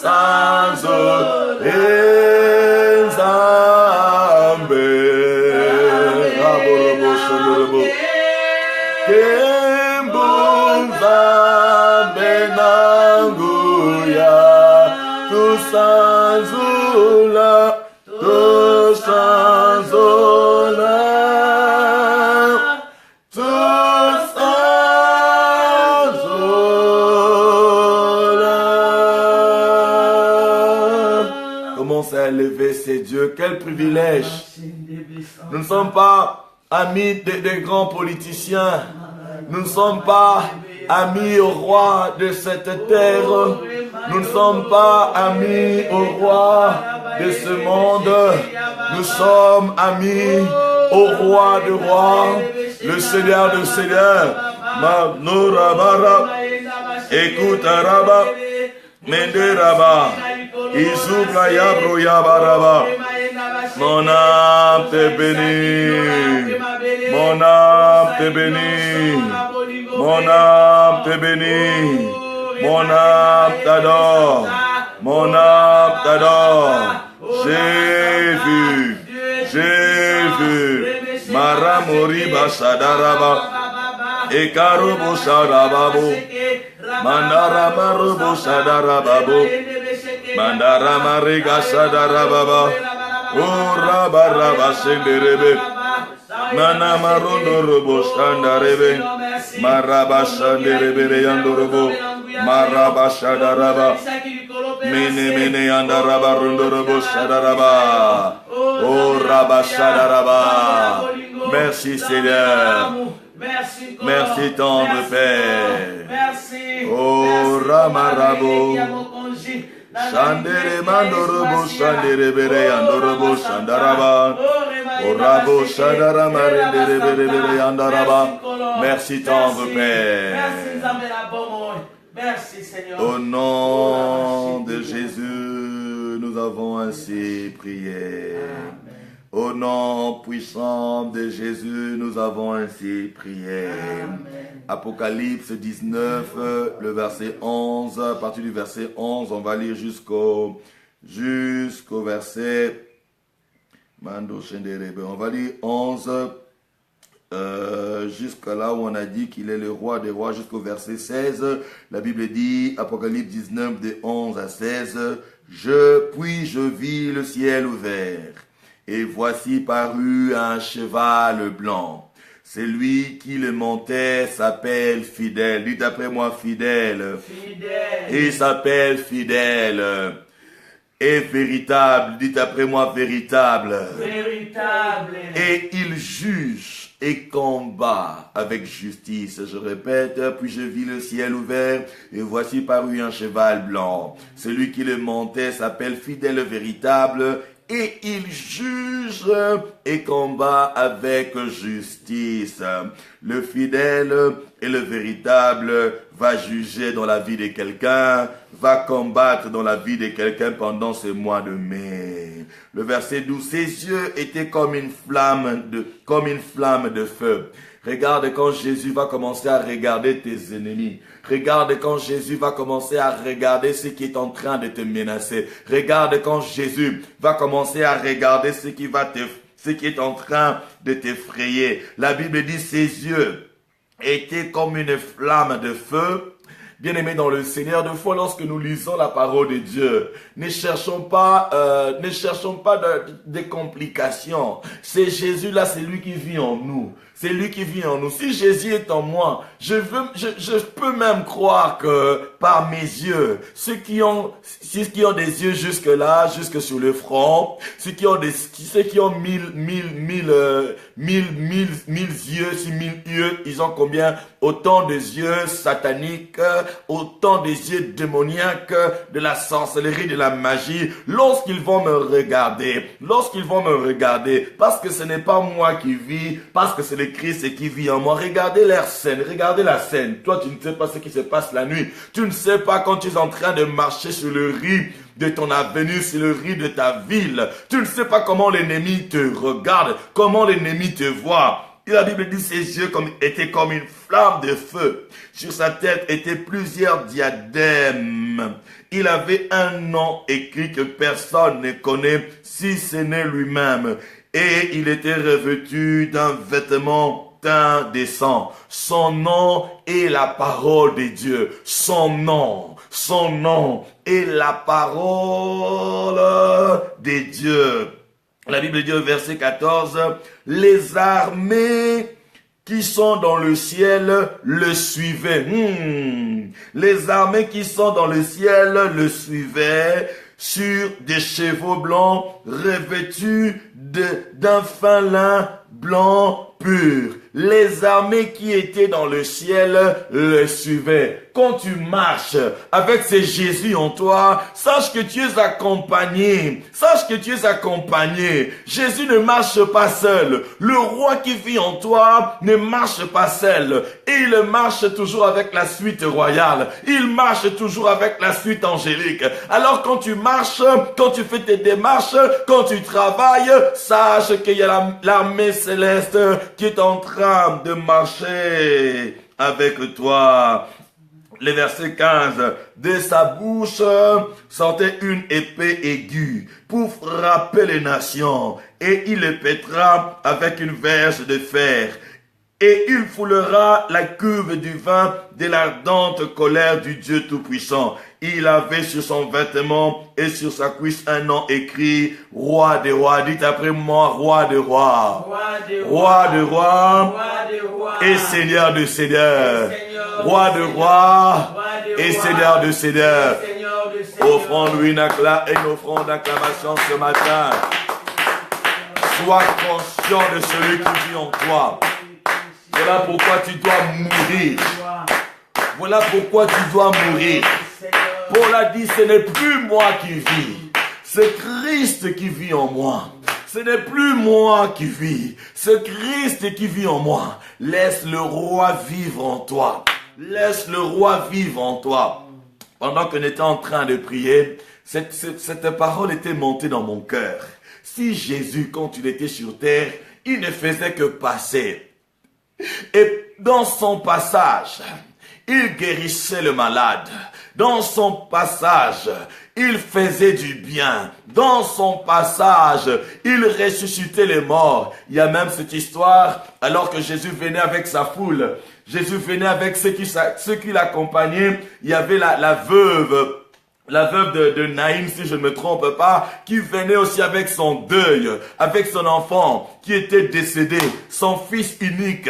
sanzola, zambe, aborobo shorobo, kembo zambe nanguya, to sanzola, to sanzola, to sanzola. Commencez à lever ces dieux. Quel privilège. Nous ne sommes pas amis des grands politiciens. Nous ne sommes pas amis au roi de cette terre. Nous ne sommes pas amis au roi de ce monde. Nous sommes amis au roi de rois, le Seigneur de seigneurs. Manorabara, écoute Araba, Menderaba, Izuka Yabro Yabaraba. Mon âme te bénit, mon âme te bénit, mon âme te bénit, mon âme t'adore, mon âme t'adore. J'ai vu, Maramori Basadaraba, Ekarobo Sadarababo, Mandara Marobo Sadarababo, Mandara Mariga Sadarababa, Oh Rabaraba Senderebe, Mana Marondo Robo Sandarebe, Maraba Sanderebe Yandorobo, Maraba Sadaraba, Mene Yandaraba Rondorobo Sadaraba, Oh Rabba Sadaraba. Merci Seigneur. Merci tendre Père. Oh Ramarabo. Sandere Mandorobo Sandere Bere Yandorobo Sandaraba. Oh Rabo Sadara Marendere Bere Yandaraba. Merci tendre Père. Merci Seigneur. Au nom de Jésus, nous avons ainsi prié. Amen. Au nom puissant de Jésus, nous avons ainsi prié. Amen. Apocalypse 19, le verset 11. À partir du verset 11, on va lire jusqu'au verset... On va lire 11 jusqu'à là où on a dit qu'il est le roi des rois, jusqu'au verset 16. La Bible dit, Apocalypse 19, de 11 à 16, Puis je vis le ciel ouvert, et voici parut un cheval blanc. Celui qui le montait s'appelle Fidèle. Dites après moi, Fidèle. Fidèle. Il s'appelle Fidèle. Et véritable. Dites après moi, véritable. Véritable. Et il juge et combat avec justice. Je répète, puis je vis le ciel ouvert, et voici parut un cheval blanc. Celui qui le montait s'appelle Fidèle véritable, et il juge et combat avec justice. Le fidèle et le véritable va juger dans la vie de quelqu'un, va combattre dans la vie de quelqu'un pendant ce mois de mai. Le verset 12, ses yeux étaient comme une flamme de feu. Regarde quand Jésus va commencer à regarder tes ennemis. Regarde quand Jésus va commencer à regarder ce qui est en train de te menacer. Regarde quand Jésus va commencer à regarder ce qui est en train de t'effrayer. La Bible dit ses yeux étaient comme une flamme de feu. Bien-aimés dans le Seigneur, de fois lorsque nous lisons la parole de Dieu, ne cherchons pas de complications. C'est Jésus-là, c'est lui qui vit en nous. C'est lui qui vit en nous. Si Jésus est en moi, je peux même croire que par mes yeux, ceux qui ont des yeux jusque là, jusque sur le front, ceux qui ont 1000 yeux, 6000 yeux, ils ont combien? Autant des yeux sataniques, autant des yeux démoniaques, de la sorcellerie, de la magie, lorsqu'ils vont me regarder, parce que ce n'est pas moi qui vis, parce que c'est le Christ qui vit en moi. Regardez la scène. Toi, tu ne sais pas ce qui se passe la nuit. Tu ne sais pas quand tu es en train de marcher sur le riz de ton avenue, sur le riz de ta ville. Tu ne sais pas comment l'ennemi te regarde, comment l'ennemi te voit. Et la Bible dit ses yeux étaient comme une flamme de feu. Sur sa tête étaient plusieurs diadèmes. Il avait un nom écrit que personne ne connaît, si ce n'est lui-même. Et il était revêtu d'un vêtement teint de sang. Son nom est la parole de Dieu. Son nom est la parole de Dieu. La Bible dit au verset 14, les armées qui sont dans le ciel le suivaient. Les armées qui sont dans le ciel le suivaient sur des chevaux blancs revêtus d'un fin lin blanc pur. Les armées qui étaient dans le ciel le suivaient. Quand tu marches avec ce Jésus en toi, sache que tu es accompagné. Jésus ne marche pas seul. Le roi qui vit en toi ne marche pas seul. Et il marche toujours avec la suite royale. Il marche toujours avec la suite angélique. Alors quand tu marches, quand tu fais tes démarches, quand tu travailles, sache qu'il y a l'armée céleste qui est en train de marcher avec toi. Le verset 15, de sa bouche sortait une épée aiguë pour frapper les nations, et il les pètera avec une verge de fer. Et il foulera la cuve du vin de l'ardente colère du Dieu Tout-Puissant. Il avait sur son vêtement et sur sa cuisse un nom écrit, Roi des rois. Dites après moi, Roi des rois. Roi des rois. Et Seigneur de seigneurs. Roi de rois et Seigneur de seigneurs. Offrons-lui une offrande d'acclamation ce matin. Sois conscient de celui qui vit en toi. Voilà pourquoi tu dois mourir. Voilà pourquoi tu dois mourir. Paul a dit, ce n'est plus moi qui vis. C'est Christ qui vit en moi. Ce n'est plus moi qui vis. C'est Christ qui vit en moi. Laisse le roi vivre en toi. Laisse le roi vivre en toi. Pendant que j'étais en train de prier, cette parole était montée dans mon cœur. Si Jésus, quand il était sur terre, il ne faisait que passer. Et dans son passage, il guérissait le malade. Dans son passage, il faisait du bien. Dans son passage, il ressuscitait les morts. Il y a même cette histoire, alors que Jésus venait avec sa foule. Jésus venait avec ceux qui l'accompagnaient. Il y avait la veuve de Naïm, si je ne me trompe pas, qui venait aussi avec son deuil, avec son enfant qui était décédé, son fils unique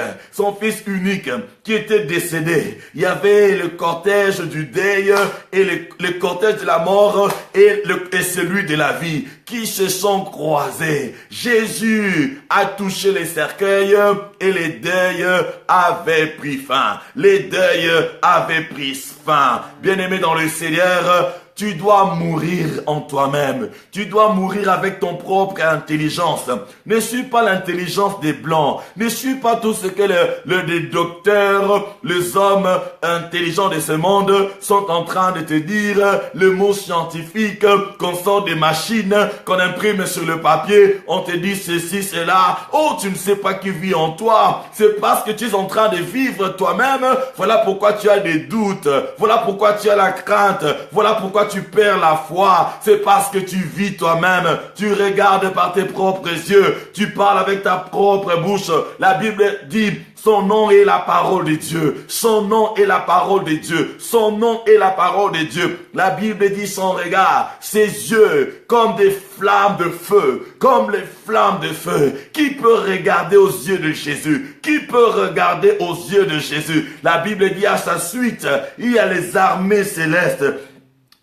qui était décédé. Il y avait le cortège du deuil et le cortège de la mort et celui de la vie qui se sont croisés. Jésus a touché les cercueils et les deuils avaient pris fin. Les deuils avaient pris fin. Bien-aimés dans le Seigneur, tu dois mourir en toi-même. Tu dois mourir avec ton propre intelligence. Ne suis pas l'intelligence des Blancs. Ne suis pas tout ce que les docteurs, les hommes intelligents de ce monde sont en train de te dire, le mot scientifique, qu'on sort des machines, qu'on imprime sur le papier, on te dit ceci, cela. Oh, tu ne sais pas qui vit en toi. C'est parce que tu es en train de vivre toi-même. Voilà pourquoi tu as des doutes. Voilà pourquoi tu as la crainte. Voilà pourquoi tu perds la foi. C'est parce que tu vis toi-même. Tu regardes par tes propres yeux. Tu parles avec ta propre bouche. La Bible dit, son nom est la parole de Dieu. Son nom est la parole de Dieu. Son nom est la parole de Dieu. La Bible dit son regard, ses yeux, comme des flammes de feu. Comme les flammes de feu. Qui peut regarder aux yeux de Jésus? Qui peut regarder aux yeux de Jésus? La Bible dit à sa suite, il y a les armées célestes.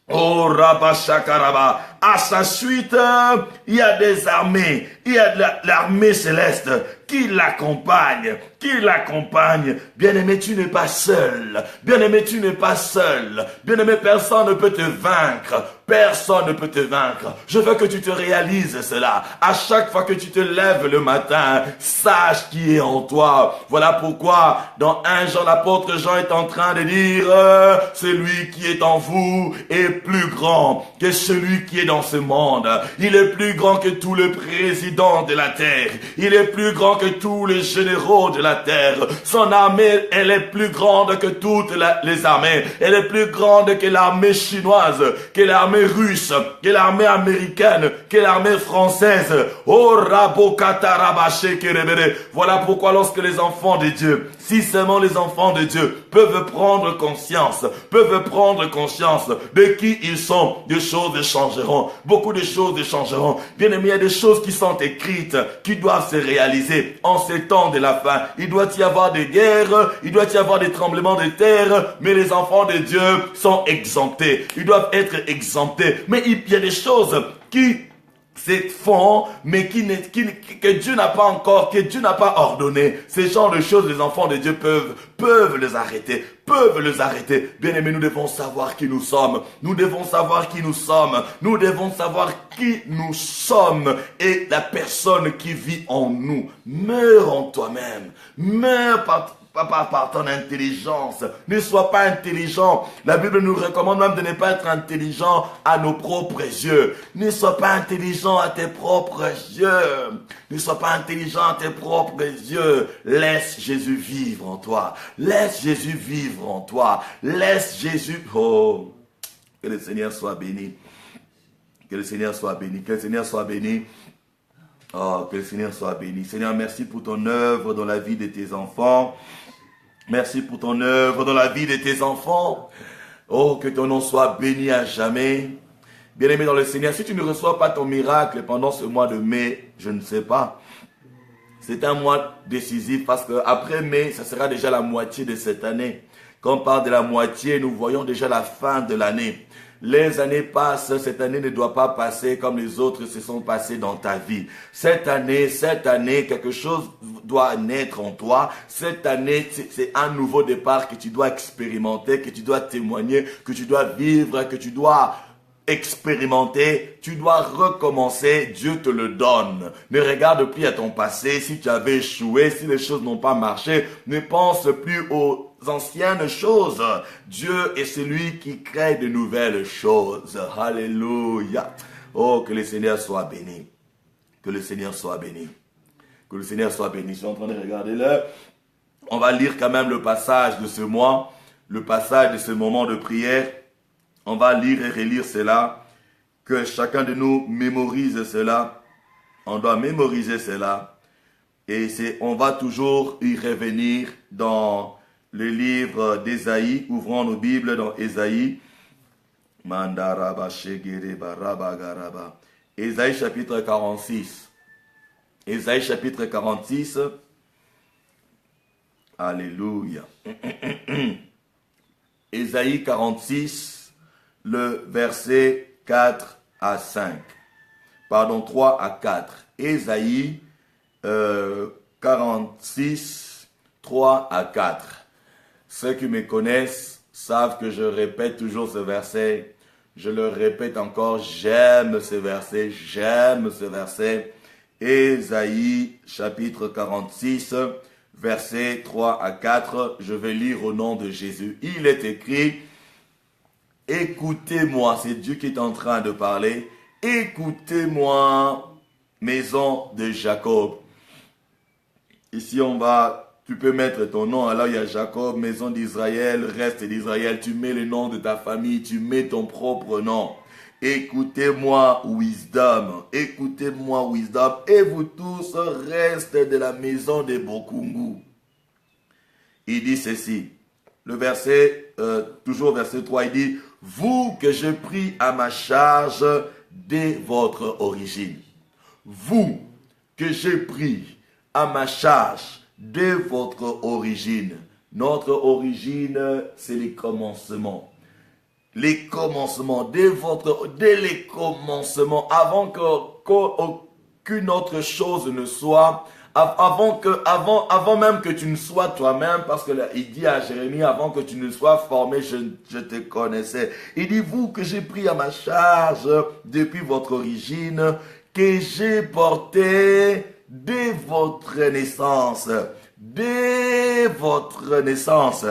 Oh, Rabba Shakaraba. À sa suite, il y a des armées. Il y a l'armée céleste qui l'accompagne. Qui l'accompagne. Bien-aimé, tu n'es pas seul. Bien-aimé, tu n'es pas seul. Bien-aimé, personne ne peut te vaincre. Personne ne peut te vaincre. Je veux que tu te réalises cela. À chaque fois que tu te lèves le matin, sache qui est en toi. Voilà pourquoi, dans 1 Jean, l'apôtre Jean est en train de dire, celui qui est en vous est plus grand que celui qui est dans ce monde. Il est plus grand que tous les présidents de la terre. Il est plus grand que tous les généraux de la terre. Son armée, elle est plus grande que toutes les armées. Elle est plus grande que l'armée chinoise, que l'armée russe, que l'armée américaine, que l'armée française. Oh, Rabokatarabaché Kerebere. Voilà pourquoi lorsque les enfants de Dieu, si seulement les enfants de Dieu peuvent prendre conscience de qui ils sont, des choses changeront. Beaucoup de choses changeront. Bien aimé, il y a des choses qui sont écrites, qui doivent se réaliser en ces temps de la fin. Il doit y avoir des guerres, il doit y avoir des tremblements de terre, mais les enfants de Dieu sont exemptés. Ils doivent être exemptés. Mais il y a des choses qui se font, mais que Dieu n'a pas encore, que Dieu n'a pas ordonné. Ces genres de choses, les enfants de Dieu peuvent les arrêter. Bien aimés, nous devons savoir qui nous sommes. Nous devons savoir qui nous sommes. Nous devons savoir qui nous sommes. Et la personne qui vit en nous. Meurs en toi-même. Meurs par ton intelligence. Ne sois pas intelligent. La Bible nous recommande même de ne pas être intelligent à nos propres yeux. Ne sois pas intelligent à tes propres yeux. Ne sois pas intelligent à tes propres yeux. Laisse Jésus vivre en toi. Laisse Jésus vivre en toi. Laisse Jésus... Oh, que le Seigneur soit béni. Que le Seigneur soit béni. Que le Seigneur soit béni. Oh, que le Seigneur soit béni. Seigneur, merci pour ton œuvre dans la vie de tes enfants. Merci pour ton œuvre dans la vie de tes enfants. Oh, que ton nom soit béni à jamais. Bien-aimé dans le Seigneur, si tu ne reçois pas ton miracle pendant ce mois de mai, je ne sais pas. C'est un mois décisif parce que après mai, ça sera déjà la moitié de cette année. Quand on parle de la moitié, nous voyons déjà la fin de l'année. Les années passent, cette année ne doit pas passer comme les autres se sont passées dans ta vie. Cette année, quelque chose doit naître en toi. Cette année, c'est un nouveau départ que tu dois expérimenter, que tu dois témoigner, que tu dois vivre, que tu dois expérimenter, tu dois recommencer, Dieu te le donne. Ne regarde plus à ton passé, si tu avais échoué, si les choses n'ont pas marché, ne pense plus aux anciennes choses. Dieu est celui qui crée de nouvelles choses. Alléluia. Oh, que le Seigneur soit béni. Que le Seigneur soit béni. Que le Seigneur soit béni. Je suis en train de regarder là. On va lire quand même le passage de ce mois, le passage de ce moment de prière. On va lire et relire cela, que chacun de nous mémorise cela. On doit mémoriser cela. Et on va toujours y revenir dans le livre d'Ésaïe. Ouvrons nos Bibles dans Ésaïe. Ésaïe chapitre 46. Ésaïe chapitre 46. Alléluia. Ésaïe 46. Le verset 4 à 5. Pardon, 3 à 4. Ésaïe 46, 3 à 4. Ceux qui me connaissent savent que je répète toujours ce verset. Je le répète encore, j'aime ce verset, j'aime ce verset. Ésaïe chapitre 46, versets 3 à 4, je vais lire au nom de Jésus. Il est écrit, écoutez-moi, c'est Dieu qui est en train de parler, écoutez-moi, maison de Jacob. Ici tu peux mettre ton nom, alors il y a Jacob, maison d'Israël, reste d'Israël, tu mets le nom de ta famille, tu mets ton propre nom. Écoutez-moi, Wisdom, écoutez-moi, Wisdom, et vous tous, reste de la maison de Bokungu. Il dit ceci, le verset, toujours verset 3, il dit, vous que je prie à ma charge dès votre origine. Vous que j'ai pris à ma charge dès votre origine. Notre origine, c'est les commencements. Les commencements, dès les commencements, avant qu'aucune autre chose ne soit, avant même que tu ne sois toi-même, parce que là, il dit à Jérémie, avant que tu ne sois formé, je te connaissais. Il dit, vous que j'ai pris à ma charge depuis votre origine, que j'ai porté dès votre naissance. Dès votre naissance.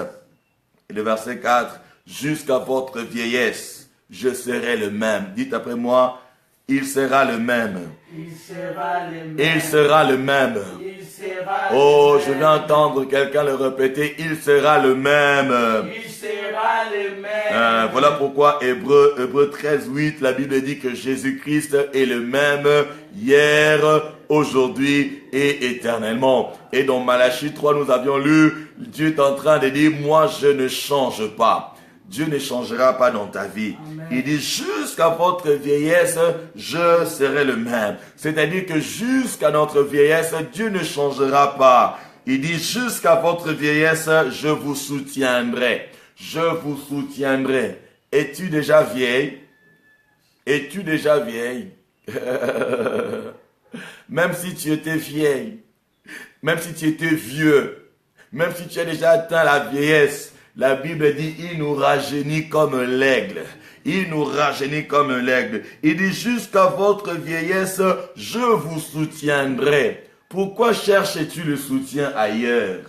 Et le verset 4, jusqu'à votre vieillesse, je serai le même. Dites après moi, il sera le même. Il sera le même. Il sera le même. Il sera Oh, le je même. vais entendre quelqu'un le répéter, il sera le même. Il sera le même. Voilà pourquoi Hébreux 13, 8, la Bible dit que Jésus-Christ est le même hier, aujourd'hui et éternellement. Et dans Malachie 3, nous avions lu, Dieu est en train de dire, moi je ne change pas. Dieu ne changera pas dans ta vie. Amen. Il dit, jusqu'à votre vieillesse, je serai le même. C'est-à-dire que jusqu'à notre vieillesse, Dieu ne changera pas. Il dit, jusqu'à votre vieillesse, je vous soutiendrai. Je vous soutiendrai. Es-tu déjà vieille? Es-tu déjà vieille? Même si tu étais vieille, même si tu étais vieux, même si tu as déjà atteint la vieillesse, la Bible dit, il nous rajeunit comme l'aigle. Il nous rajeunit comme l'aigle. Il dit, jusqu'à votre vieillesse, je vous soutiendrai. Pourquoi cherches-tu le soutien ailleurs?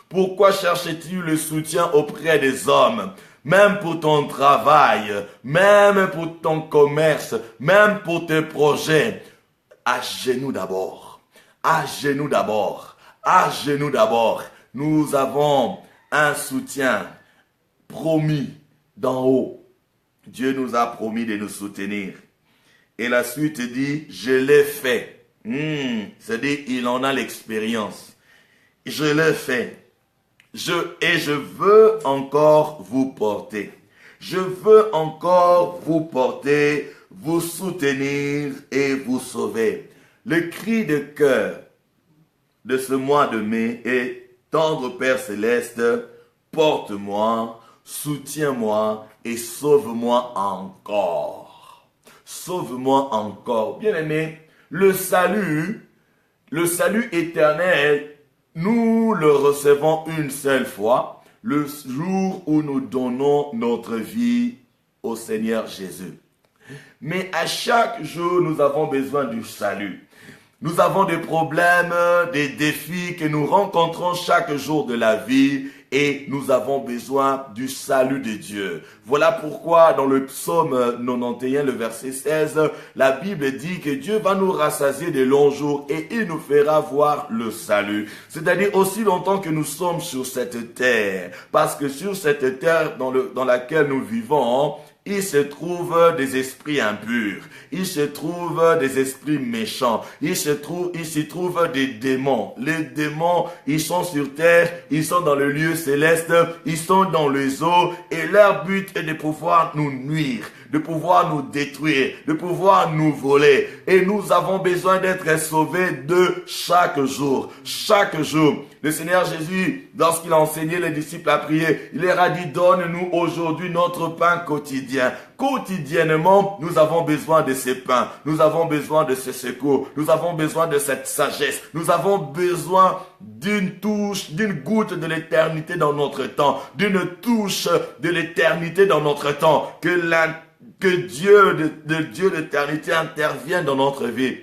Pourquoi cherches-tu le soutien auprès des hommes? Même pour ton travail, même pour ton commerce, même pour tes projets. À genoux d'abord. À genoux d'abord. À genoux d'abord. Nous avons un soutien promis d'en haut. Dieu nous a promis de nous soutenir. Et la suite dit, je l'ai fait. C'est-à-dire, il en a l'expérience. Je l'ai fait. Et je veux encore vous porter. Je veux encore vous porter, vous soutenir et vous sauver. Le cri de cœur de ce mois de mai est, tendre Père Céleste, porte-moi, soutiens-moi et sauve-moi encore. Sauve-moi encore. Bien-aimé, le salut éternel, nous le recevons une seule fois, le jour où nous donnons notre vie au Seigneur Jésus. Mais à chaque jour, nous avons besoin du salut. Nous avons des problèmes, des défis que nous rencontrons chaque jour de la vie et nous avons besoin du salut de Dieu. Voilà pourquoi dans le psaume 91, le verset 16, la Bible dit que Dieu va nous rassasier de longs jours et il nous fera voir le salut. C'est-à-dire aussi longtemps que nous sommes sur cette terre. Parce que sur cette terre dans laquelle nous vivons, il se trouve des esprits impurs. Il se trouve des esprits méchants. Il s'y trouve des démons. Les démons, ils sont sur terre, ils sont dans le lieu céleste, ils sont dans les eaux et leur but est de pouvoir nous nuire, de pouvoir nous détruire, de pouvoir nous voler. Et nous avons besoin d'être sauvés de chaque jour. Chaque jour. Le Seigneur Jésus, lorsqu'il a enseigné les disciples à prier, il leur a dit, donne-nous aujourd'hui notre pain quotidien. Quotidiennement, nous avons besoin de ces pains. Nous avons besoin de ce secours. Nous avons besoin de cette sagesse. Nous avons besoin d'une touche, d'une goutte de l'éternité dans notre temps. D'une touche de l'éternité dans notre temps. Que Dieu d'éternité intervienne dans notre vie.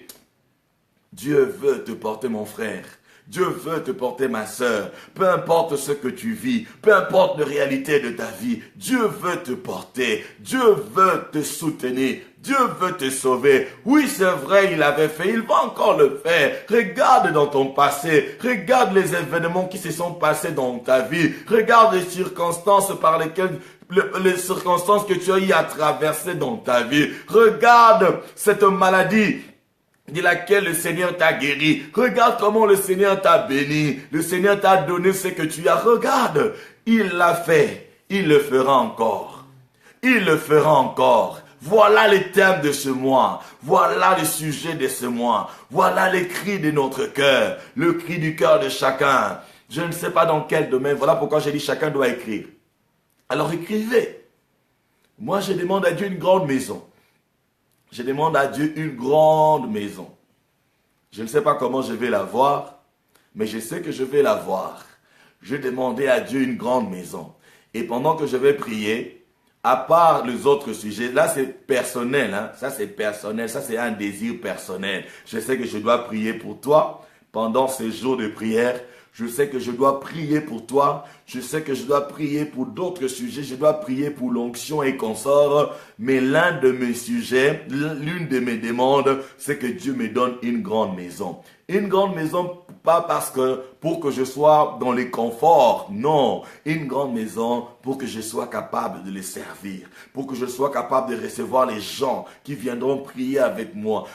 Dieu veut te porter, mon frère. Dieu veut te porter, ma sœur. Peu importe ce que tu vis, peu importe la réalité de ta vie, Dieu veut te porter. Dieu veut te soutenir. Dieu veut te sauver. Oui, c'est vrai, il l'avait fait. Il va encore le faire. Regarde dans ton passé. Regarde les événements qui se sont passés dans ta vie. Regarde les circonstances par lesquelles les circonstances que tu as eu à traverser dans ta vie. Regarde cette maladie de laquelle le Seigneur t'a guéri. Regarde comment le Seigneur t'a béni. Le Seigneur t'a donné ce que tu as. Regarde, il l'a fait. Il le fera encore. Il le fera encore. Voilà les thèmes de ce mois. Voilà le sujet de ce mois. Voilà les cris de notre cœur. Le cri du cœur de chacun. Je ne sais pas dans quel domaine. Voilà pourquoi j'ai dit chacun doit écrire. Alors écrivez. Moi, je demande à Dieu une grande maison. Je demande à Dieu une grande maison. Je ne sais pas comment je vais l'avoir, mais je sais que je vais l'avoir. Je demandais à Dieu une grande maison. Et pendant que je vais prier, à part les autres sujets, là c'est personnel, hein? Ça c'est personnel, ça c'est un désir personnel. Je sais que je dois prier pour toi pendant ces jours de prière. Je sais que je dois prier pour toi. Je sais que je dois prier pour d'autres sujets. Je dois prier pour l'onction et consorts. Mais l'un de mes sujets, l'une de mes demandes, c'est que Dieu me donne une grande maison. Une grande maison, pas parce que pour que je sois dans les conforts. Non, une grande maison pour que je sois capable de les servir. Pour que je sois capable de recevoir les gens qui viendront prier avec moi.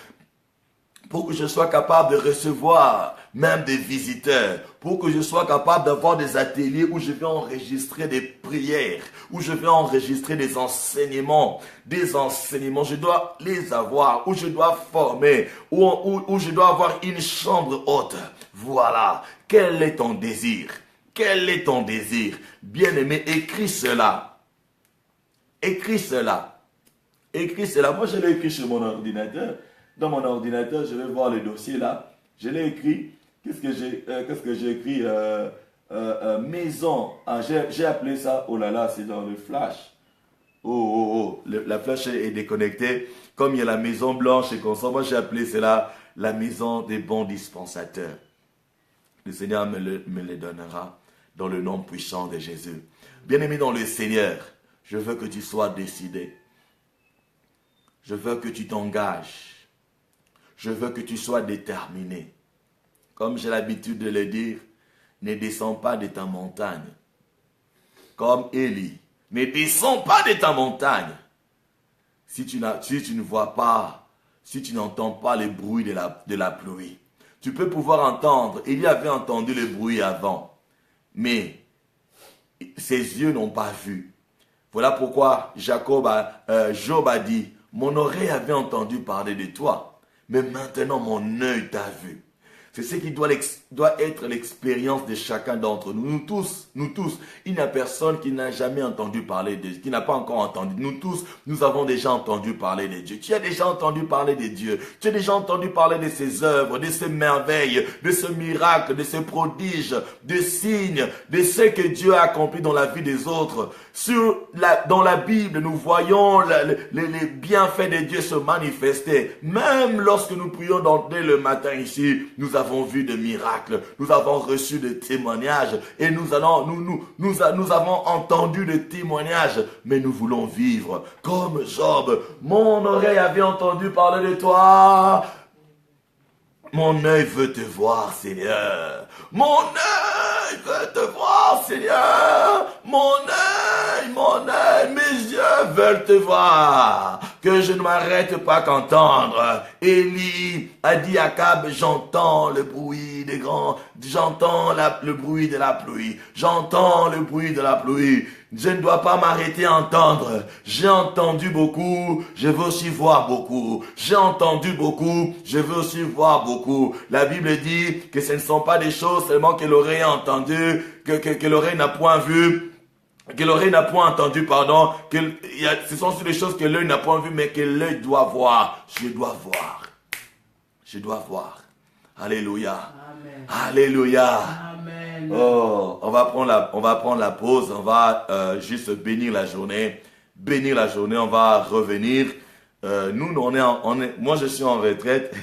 Pour que je sois capable de recevoir même des visiteurs, pour que je sois capable d'avoir des ateliers où je vais enregistrer des prières, où je vais enregistrer des enseignements, je dois les avoir, où je dois former, où je dois avoir une chambre haute. Voilà, quel est ton désir? Quel est ton désir? Bien-aimé, écris cela. Écris cela. Écris cela. Moi, je l'ai écrit sur mon ordinateur. Dans mon ordinateur, je vais voir le dossier là. Je l'ai écrit. Qu'est-ce que j'ai écrit? Maison. Ah, j'ai appelé ça. Oh là là, c'est dans le flash. La flash est déconnectée. Comme il y a la maison blanche et comme ça, moi j'ai appelé cela la maison des bons dispensateurs. Le Seigneur me le donnera dans le nom puissant de Jésus. Bien-aimé dans le Seigneur, je veux que tu sois décidé. Je veux que tu t'engages. Je veux que tu sois déterminé. Comme j'ai l'habitude de le dire, ne descends pas de ta montagne. Comme Élie, ne descends pas de ta montagne. Si tu ne vois pas, si tu n'entends pas le bruit de la pluie, tu peux pouvoir entendre. Élie avait entendu le bruit avant, mais ses yeux n'ont pas vu. Voilà pourquoi Job a dit, mon oreille avait entendu parler de toi. Mais maintenant, mon œil t'a vu. C'est ce qui doit être l'expérience de chacun d'entre nous. Nous tous, il n'y a personne qui n'a jamais entendu parler de Dieu, qui n'a pas encore entendu. Nous tous, nous avons déjà entendu parler de Dieu. Tu as déjà entendu parler de Dieu. Tu as déjà entendu parler de ses œuvres, de ses merveilles, de ses miracles, de ses prodiges, des signes, de ce que Dieu a accompli dans la vie des autres. Dans la Bible, nous voyons les bienfaits de Dieu se manifester. Même lorsque nous prions dès le matin ici, nous avons vu des miracles, nous avons reçu des témoignages et nous avons entendu des témoignages, mais nous voulons vivre comme Job. Mon oreille avait entendu parler de toi. Mon œil veut te voir, Seigneur. Mon œil veut te voir, Seigneur. Mon œil, mes yeux veulent te voir. Que je ne m'arrête pas qu'entendre. Élie a dit à Akab, j'entends le bruit des grands, j'entends le bruit de la pluie. J'entends le bruit de la pluie. Je ne dois pas m'arrêter à entendre. J'ai entendu beaucoup, je veux aussi voir beaucoup. J'ai entendu beaucoup, je veux aussi voir beaucoup. La Bible dit que ce ne sont pas des choses seulement que l'oreille a entendues, que l'oreille n'a point vues, que l'oreille n'a point entendu, pardon, ce sont aussi des choses que l'œil n'a point vues, mais que l'œil doit voir. Je dois voir. Je dois voir. Alléluia. Amen. Alléluia. Amen. Oh, on va prendre la pause, on va juste bénir la journée. Bénir la journée, on va revenir. Moi je suis en retraite.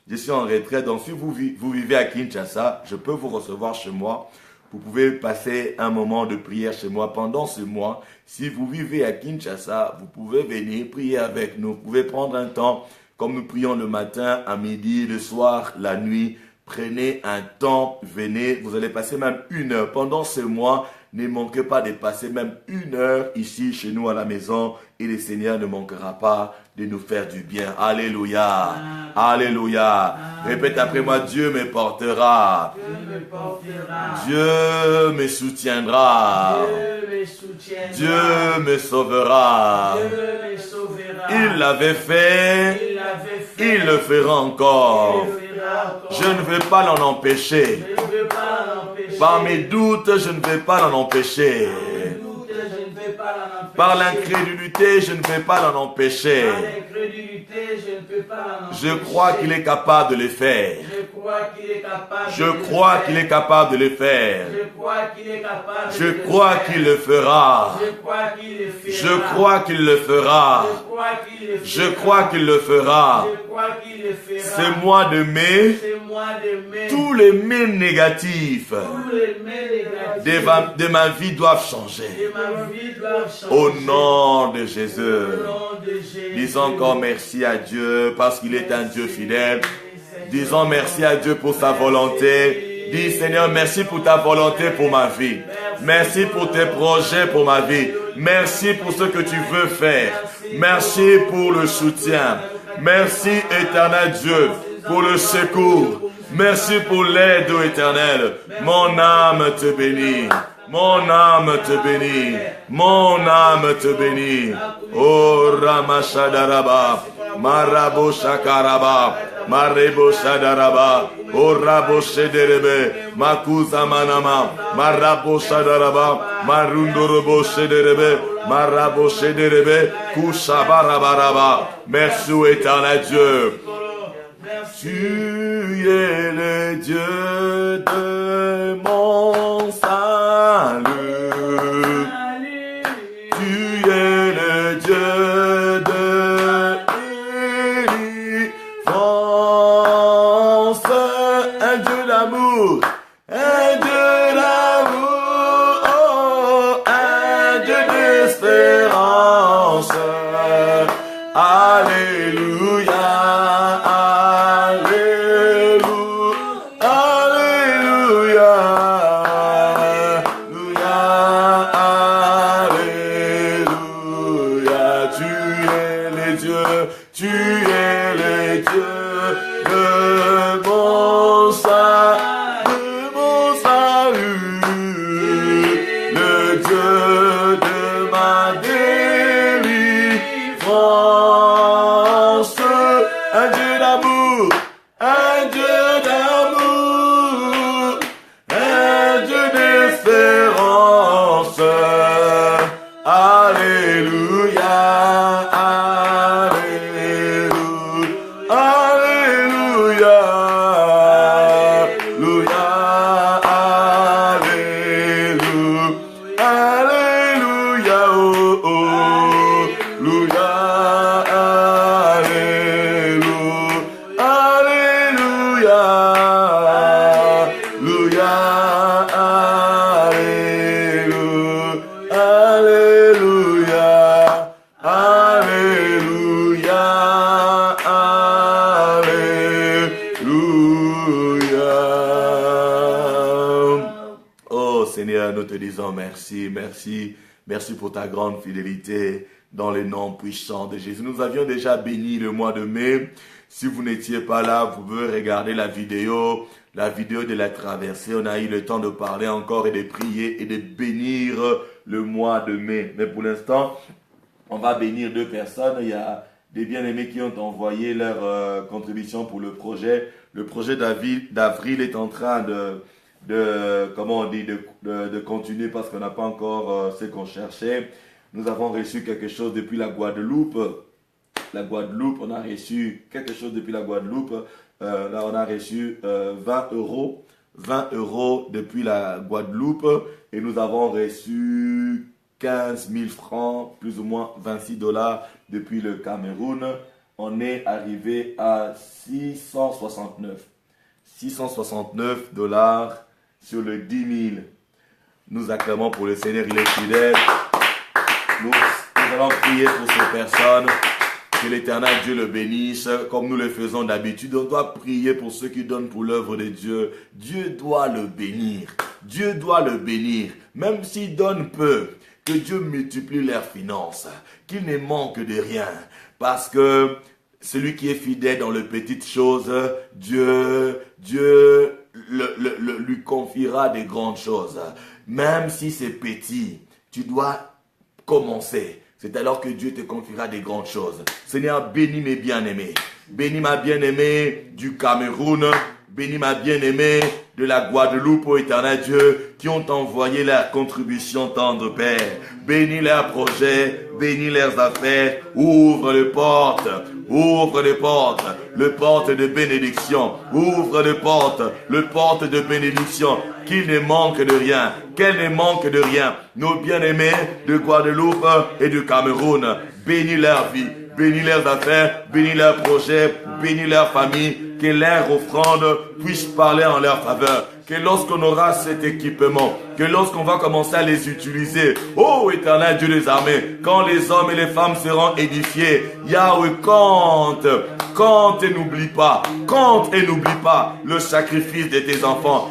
Je suis en retraite, donc si vous vivez à Kinshasa, je peux vous recevoir chez moi. Vous pouvez passer un moment de prière chez moi pendant ce mois. Si vous vivez à Kinshasa, vous pouvez venir prier avec nous. Vous pouvez prendre un temps, comme nous prions le matin, à midi, le soir, la nuit. Prenez un temps, venez, vous allez passer même 1 heure. Pendant ce mois, ne manquez pas de passer même 1 heure ici chez nous à la maison. Et le Seigneur ne manquera pas de nous faire du bien. Alléluia. Amen. Alléluia. Amen. Répète après moi, Dieu me portera. Dieu me portera. Dieu me soutiendra. Dieu me soutiendra. Dieu me sauvera. Dieu me sauvera. Il l'avait fait. Il l'avait fait. Il le fera encore. Il le fera encore. Je ne vais pas l'en empêcher. Je ne veux pas l'empêcher. Par mes doutes, je ne vais pas l'en empêcher. Je ne vais pas l'en empêcher. Par l'incrédulité, je ne vais pas l'en empêcher. Par l'incrédulité, je ne peux pas l'en empêcher. Je crois qu'il est capable de le faire. Je crois qu'il est capable. Je crois qu'il est capable de le faire. Je crois qu'il est capable. Je crois qu'il le fera. Je crois qu'il le fera. Je crois qu'il le fera. Je crois qu'il le fera. Je crois qu'il le fera. Je crois qu'il le fera. Ce mois de mai, Ce mois de mai. tous les mai négatifs Tous les mai négatifs de ma vie doivent changer. de ma vie doivent changer. Au nom de Jésus. Au nom de Jésus. Disons encore merci à Dieu parce qu'il est un Dieu fidèle. Disons merci à Dieu pour sa volonté. Dis Seigneur, merci pour ta volonté pour ma vie. Merci pour tes projets pour ma vie. Merci pour ce que tu veux faire. Merci pour le soutien. Merci éternel Dieu pour le secours. Merci pour l'aide, ô Éternel. Mon âme te bénit. Mon âme te bénit. Mon âme te bénit. Oh Ramashadaraba. Marabo Shakaraba. Marebo Shadaraba. Oh Rabo Shederebe. Makuza Manama. Marabo Shadaraba. Marundorobo Shederebe. Marabo Shederebe. Kushabarabaraba. Merci, ô Éternel Dieu. Tu es le Dieu de mon salut. Tu es le Dieu de délivrance. Un Dieu d'amour. Un Dieu d'amour. Oh, un Dieu d'espérance. Alléluia. Merci pour ta grande fidélité dans le nom puissant de Jésus. Nous avions déjà béni le mois de mai. Si vous n'étiez pas là, vous pouvez regarder la vidéo de la traversée. On a eu le temps de parler encore et de prier et de bénir le mois de mai. Mais pour l'instant, on va bénir 2 personnes. Il y a des bien-aimés qui ont envoyé leur contribution pour le projet. Le projet d'Avril est en train comment on dit, de continuer parce qu'on n'a pas encore ce qu'on cherchait. Nous avons reçu quelque chose depuis la Guadeloupe. La Guadeloupe, on a reçu quelque chose depuis la Guadeloupe. Là, on a reçu 20 euros. 20 euros depuis la Guadeloupe. Et nous avons reçu 15 000 francs, plus ou moins 26 dollars depuis le Cameroun. On est arrivé à 669. 669 dollars sur le 10 000. Nous acclamons pour le Seigneur, il est fidèle. Nous allons prier pour ces personnes. Que l'Éternel Dieu le bénisse, comme nous le faisons d'habitude. On doit prier pour ceux qui donnent pour l'œuvre de Dieu. Dieu doit le bénir. Dieu doit le bénir. Même s'ils donnent peu, que Dieu multiplie leurs finances. Qu'il ne manque de rien. Parce que celui qui est fidèle dans les petites choses, Dieu lui confiera des grandes choses. Même si c'est petit, tu dois commencer. C'est alors que Dieu te confiera des grandes choses. Seigneur, bénis mes bien-aimés. Bénis ma bien-aimée du Cameroun. Bénis ma bien-aimée de la Guadeloupe, ô Éternel Dieu, qui ont envoyé leur contribution tendre, Père. Bénis leurs projets, bénis leurs affaires. Ouvre les portes. Ouvre les portes. Le porte de bénédiction. Ouvre les portes. Le porte de bénédiction. Qu'il ne manque de rien. Qu'elle ne manque de rien. Nos bien-aimés de Guadeloupe et du Cameroun. Bénis leur vie. Bénis leurs affaires. Bénis leurs projets. Bénis leur famille. Que leur offrande puisse parler en leur faveur. Que lorsqu'on aura cet équipement, que lorsqu'on va commencer à les utiliser, ô Éternel Dieu des armées, quand les hommes et les femmes seront édifiés, Yahweh, compte et n'oublie pas le sacrifice de tes enfants,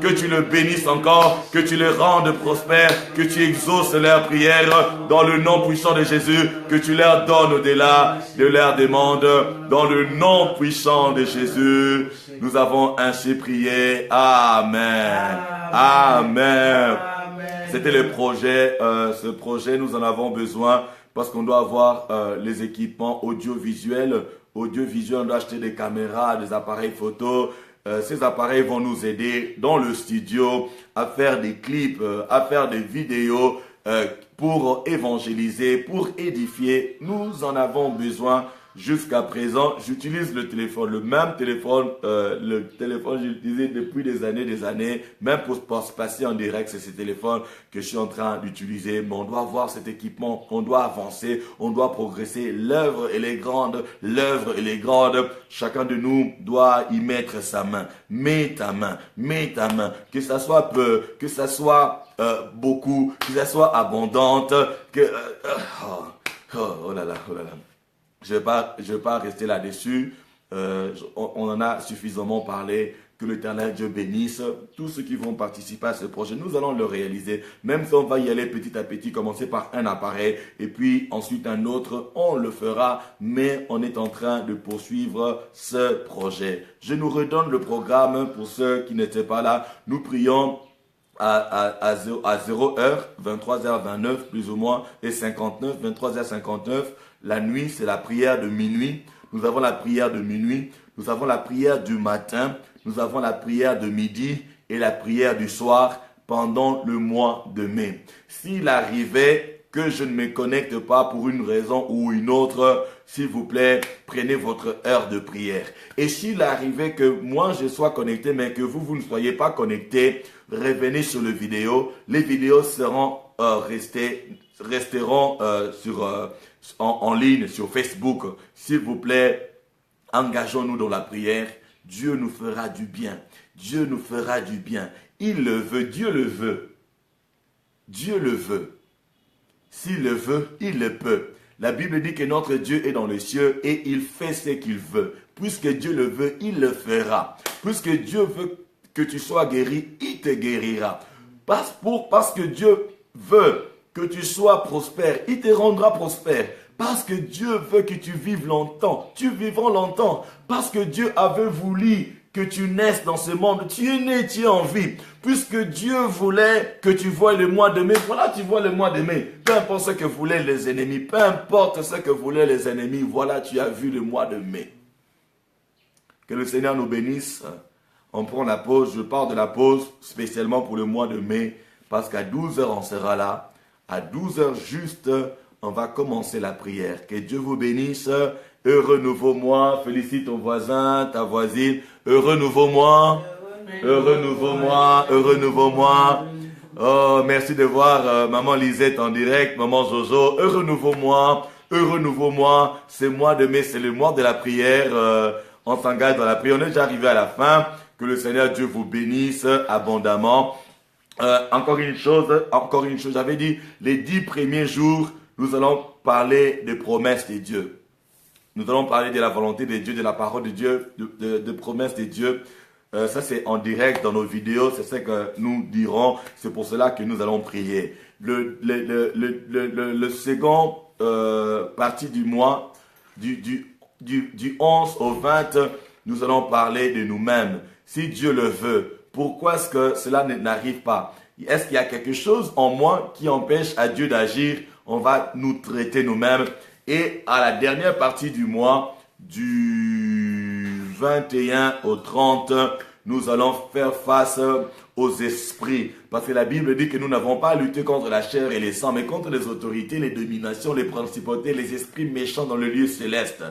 que tu le bénisses encore, que tu les rendes prospères, que tu exauces leurs prières dans le nom puissant de Jésus, que tu leur donnes au-delà de leurs demandes, dans le nom puissant de Jésus. Nous avons ainsi prié. Amen. Amen. C'était le projet. Ce projet, nous en avons besoin parce qu'on doit avoir les équipements audiovisuels. On doit acheter des caméras, des appareils photo. Ces appareils vont nous aider dans le studio à faire des clips, à faire des vidéos pour évangéliser, pour édifier. Nous en avons besoin. Jusqu'à présent, j'utilise le téléphone, le même téléphone, j'ai utilisé depuis des années, même pour se passer en direct, c'est ce téléphone que je suis en train d'utiliser. Mais on doit avoir cet équipement, on doit avancer, on doit progresser. L'œuvre, elle est grande, chacun de nous doit y mettre sa main. Mets ta main, que ça soit peu, que ça soit beaucoup, que ça soit abondante, oh là là. Je vais pas rester là-dessus. On en a suffisamment parlé. Que l'Éternel Dieu bénisse tous ceux qui vont participer à ce projet. Nous allons le réaliser. Même si on va y aller petit à petit, commencer par un appareil et puis ensuite un autre, on le fera. Mais on est en train de poursuivre ce projet. Je nous redonne le programme pour ceux qui n'étaient pas là. Nous prions à 0 heure, 23h29 plus ou moins, et 59, 23h59. La nuit, c'est la prière de minuit. Nous avons la prière de minuit. Nous avons la prière du matin. Nous avons la prière de midi et la prière du soir pendant le mois de mai. S'il arrivait que je ne me connecte pas pour une raison ou une autre, s'il vous plaît, prenez votre heure de prière. Et s'il arrivait que moi je sois connecté, mais que vous ne soyez pas connecté, revenez sur le vidéo. Les vidéos seront resteront en ligne sur Facebook. S'il vous plaît, engageons-nous dans la prière. Dieu nous fera du bien. Dieu nous fera du bien. Il le veut, Dieu le veut. Dieu le veut. S'il le veut, il le peut. La Bible dit que notre Dieu est dans les cieux et il fait ce qu'il veut. Puisque Dieu le veut, il le fera. Puisque Dieu veut que tu sois guéri, il te guérira. Parce que Dieu veut que tu sois prospère, il te rendra prospère. Parce que Dieu veut que tu vives longtemps, tu vivras longtemps. Parce que Dieu avait voulu que tu naisses dans ce monde, tu es né, tu es en vie. Puisque Dieu voulait que tu voies le mois de mai, voilà, tu vois le mois de mai. Peu importe ce que voulaient les ennemis, peu importe ce que voulaient les ennemis, voilà, tu as vu le mois de mai. Que le Seigneur nous bénisse. on prend la pause. Je pars de la pause spécialement pour le mois de mai parce qu'à 12 heures, on sera là. À 12 heures juste, on va commencer la prière. Que Dieu vous bénisse. Heureux nouveau mois. Félicite ton voisin, ta voisine. Heureux nouveau mois. Heureux nouveau mois. Heureux nouveau mois. Oh, merci de voir maman Lisette en direct, maman Jojo. Heureux nouveau mois. Heureux nouveau mois. Ce mois de mai, c'est le mois de la prière. On s'engage dans la prière. On est déjà arrivé à la fin. Que le Seigneur Dieu vous bénisse abondamment. Encore une chose, j'avais dit, les 10 premiers jours, nous allons parler des promesses de Dieu. Nous allons parler de la volonté de Dieu, de la parole de Dieu, de promesses de Dieu. Ça, c'est en direct dans nos vidéos, c'est ce que nous dirons. C'est pour cela que nous allons prier. Le second partie du mois, du 11 au 20, nous allons parler de nous-mêmes. Si Dieu le veut, pourquoi est-ce que cela n'arrive pas? Est-ce qu'il y a quelque chose en moi qui empêche à Dieu d'agir? On va nous traiter nous-mêmes. Et à la dernière partie du mois, du 21 au 30, nous allons faire face aux esprits. Parce que la Bible dit que nous n'avons pas à lutter contre la chair et les sangs, mais contre les autorités, les dominations, les principautés, les esprits méchants dans le lieu céleste.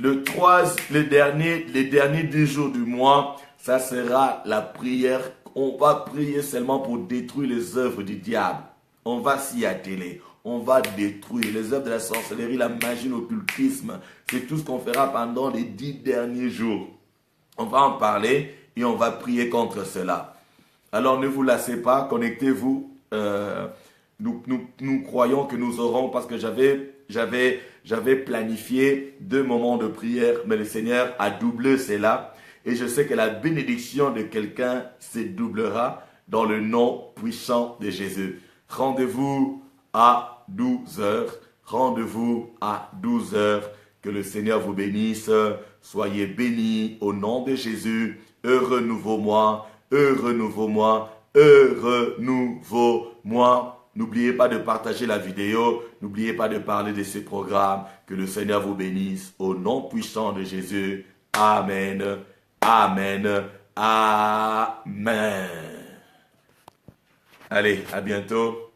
Les derniers 10 jours du mois, ça sera la prière. On va prier seulement pour détruire les œuvres du diable. On va s'y atteler. On va détruire les œuvres de la sorcellerie, la magie, l'occultisme. C'est tout ce qu'on fera pendant les 10 derniers jours. On va en parler et on va prier contre cela. Alors ne vous lassez pas, connectez-vous. Nous croyons que nous aurons, parce que j'avais planifié 2 moments de prière, mais le Seigneur a doublé cela. Et je sais que la bénédiction de quelqu'un se doublera dans le nom puissant de Jésus. Rendez-vous à 12 heures. Rendez-vous à 12 heures. Que le Seigneur vous bénisse. Soyez bénis au nom de Jésus. Heureux nouveau mois. Heureux nouveau mois. Heureux nouveau mois. N'oubliez pas de partager la vidéo. N'oubliez pas de parler de ce programme. Que le Seigneur vous bénisse au nom puissant de Jésus. Amen. Amen. Amen. Allez, à bientôt.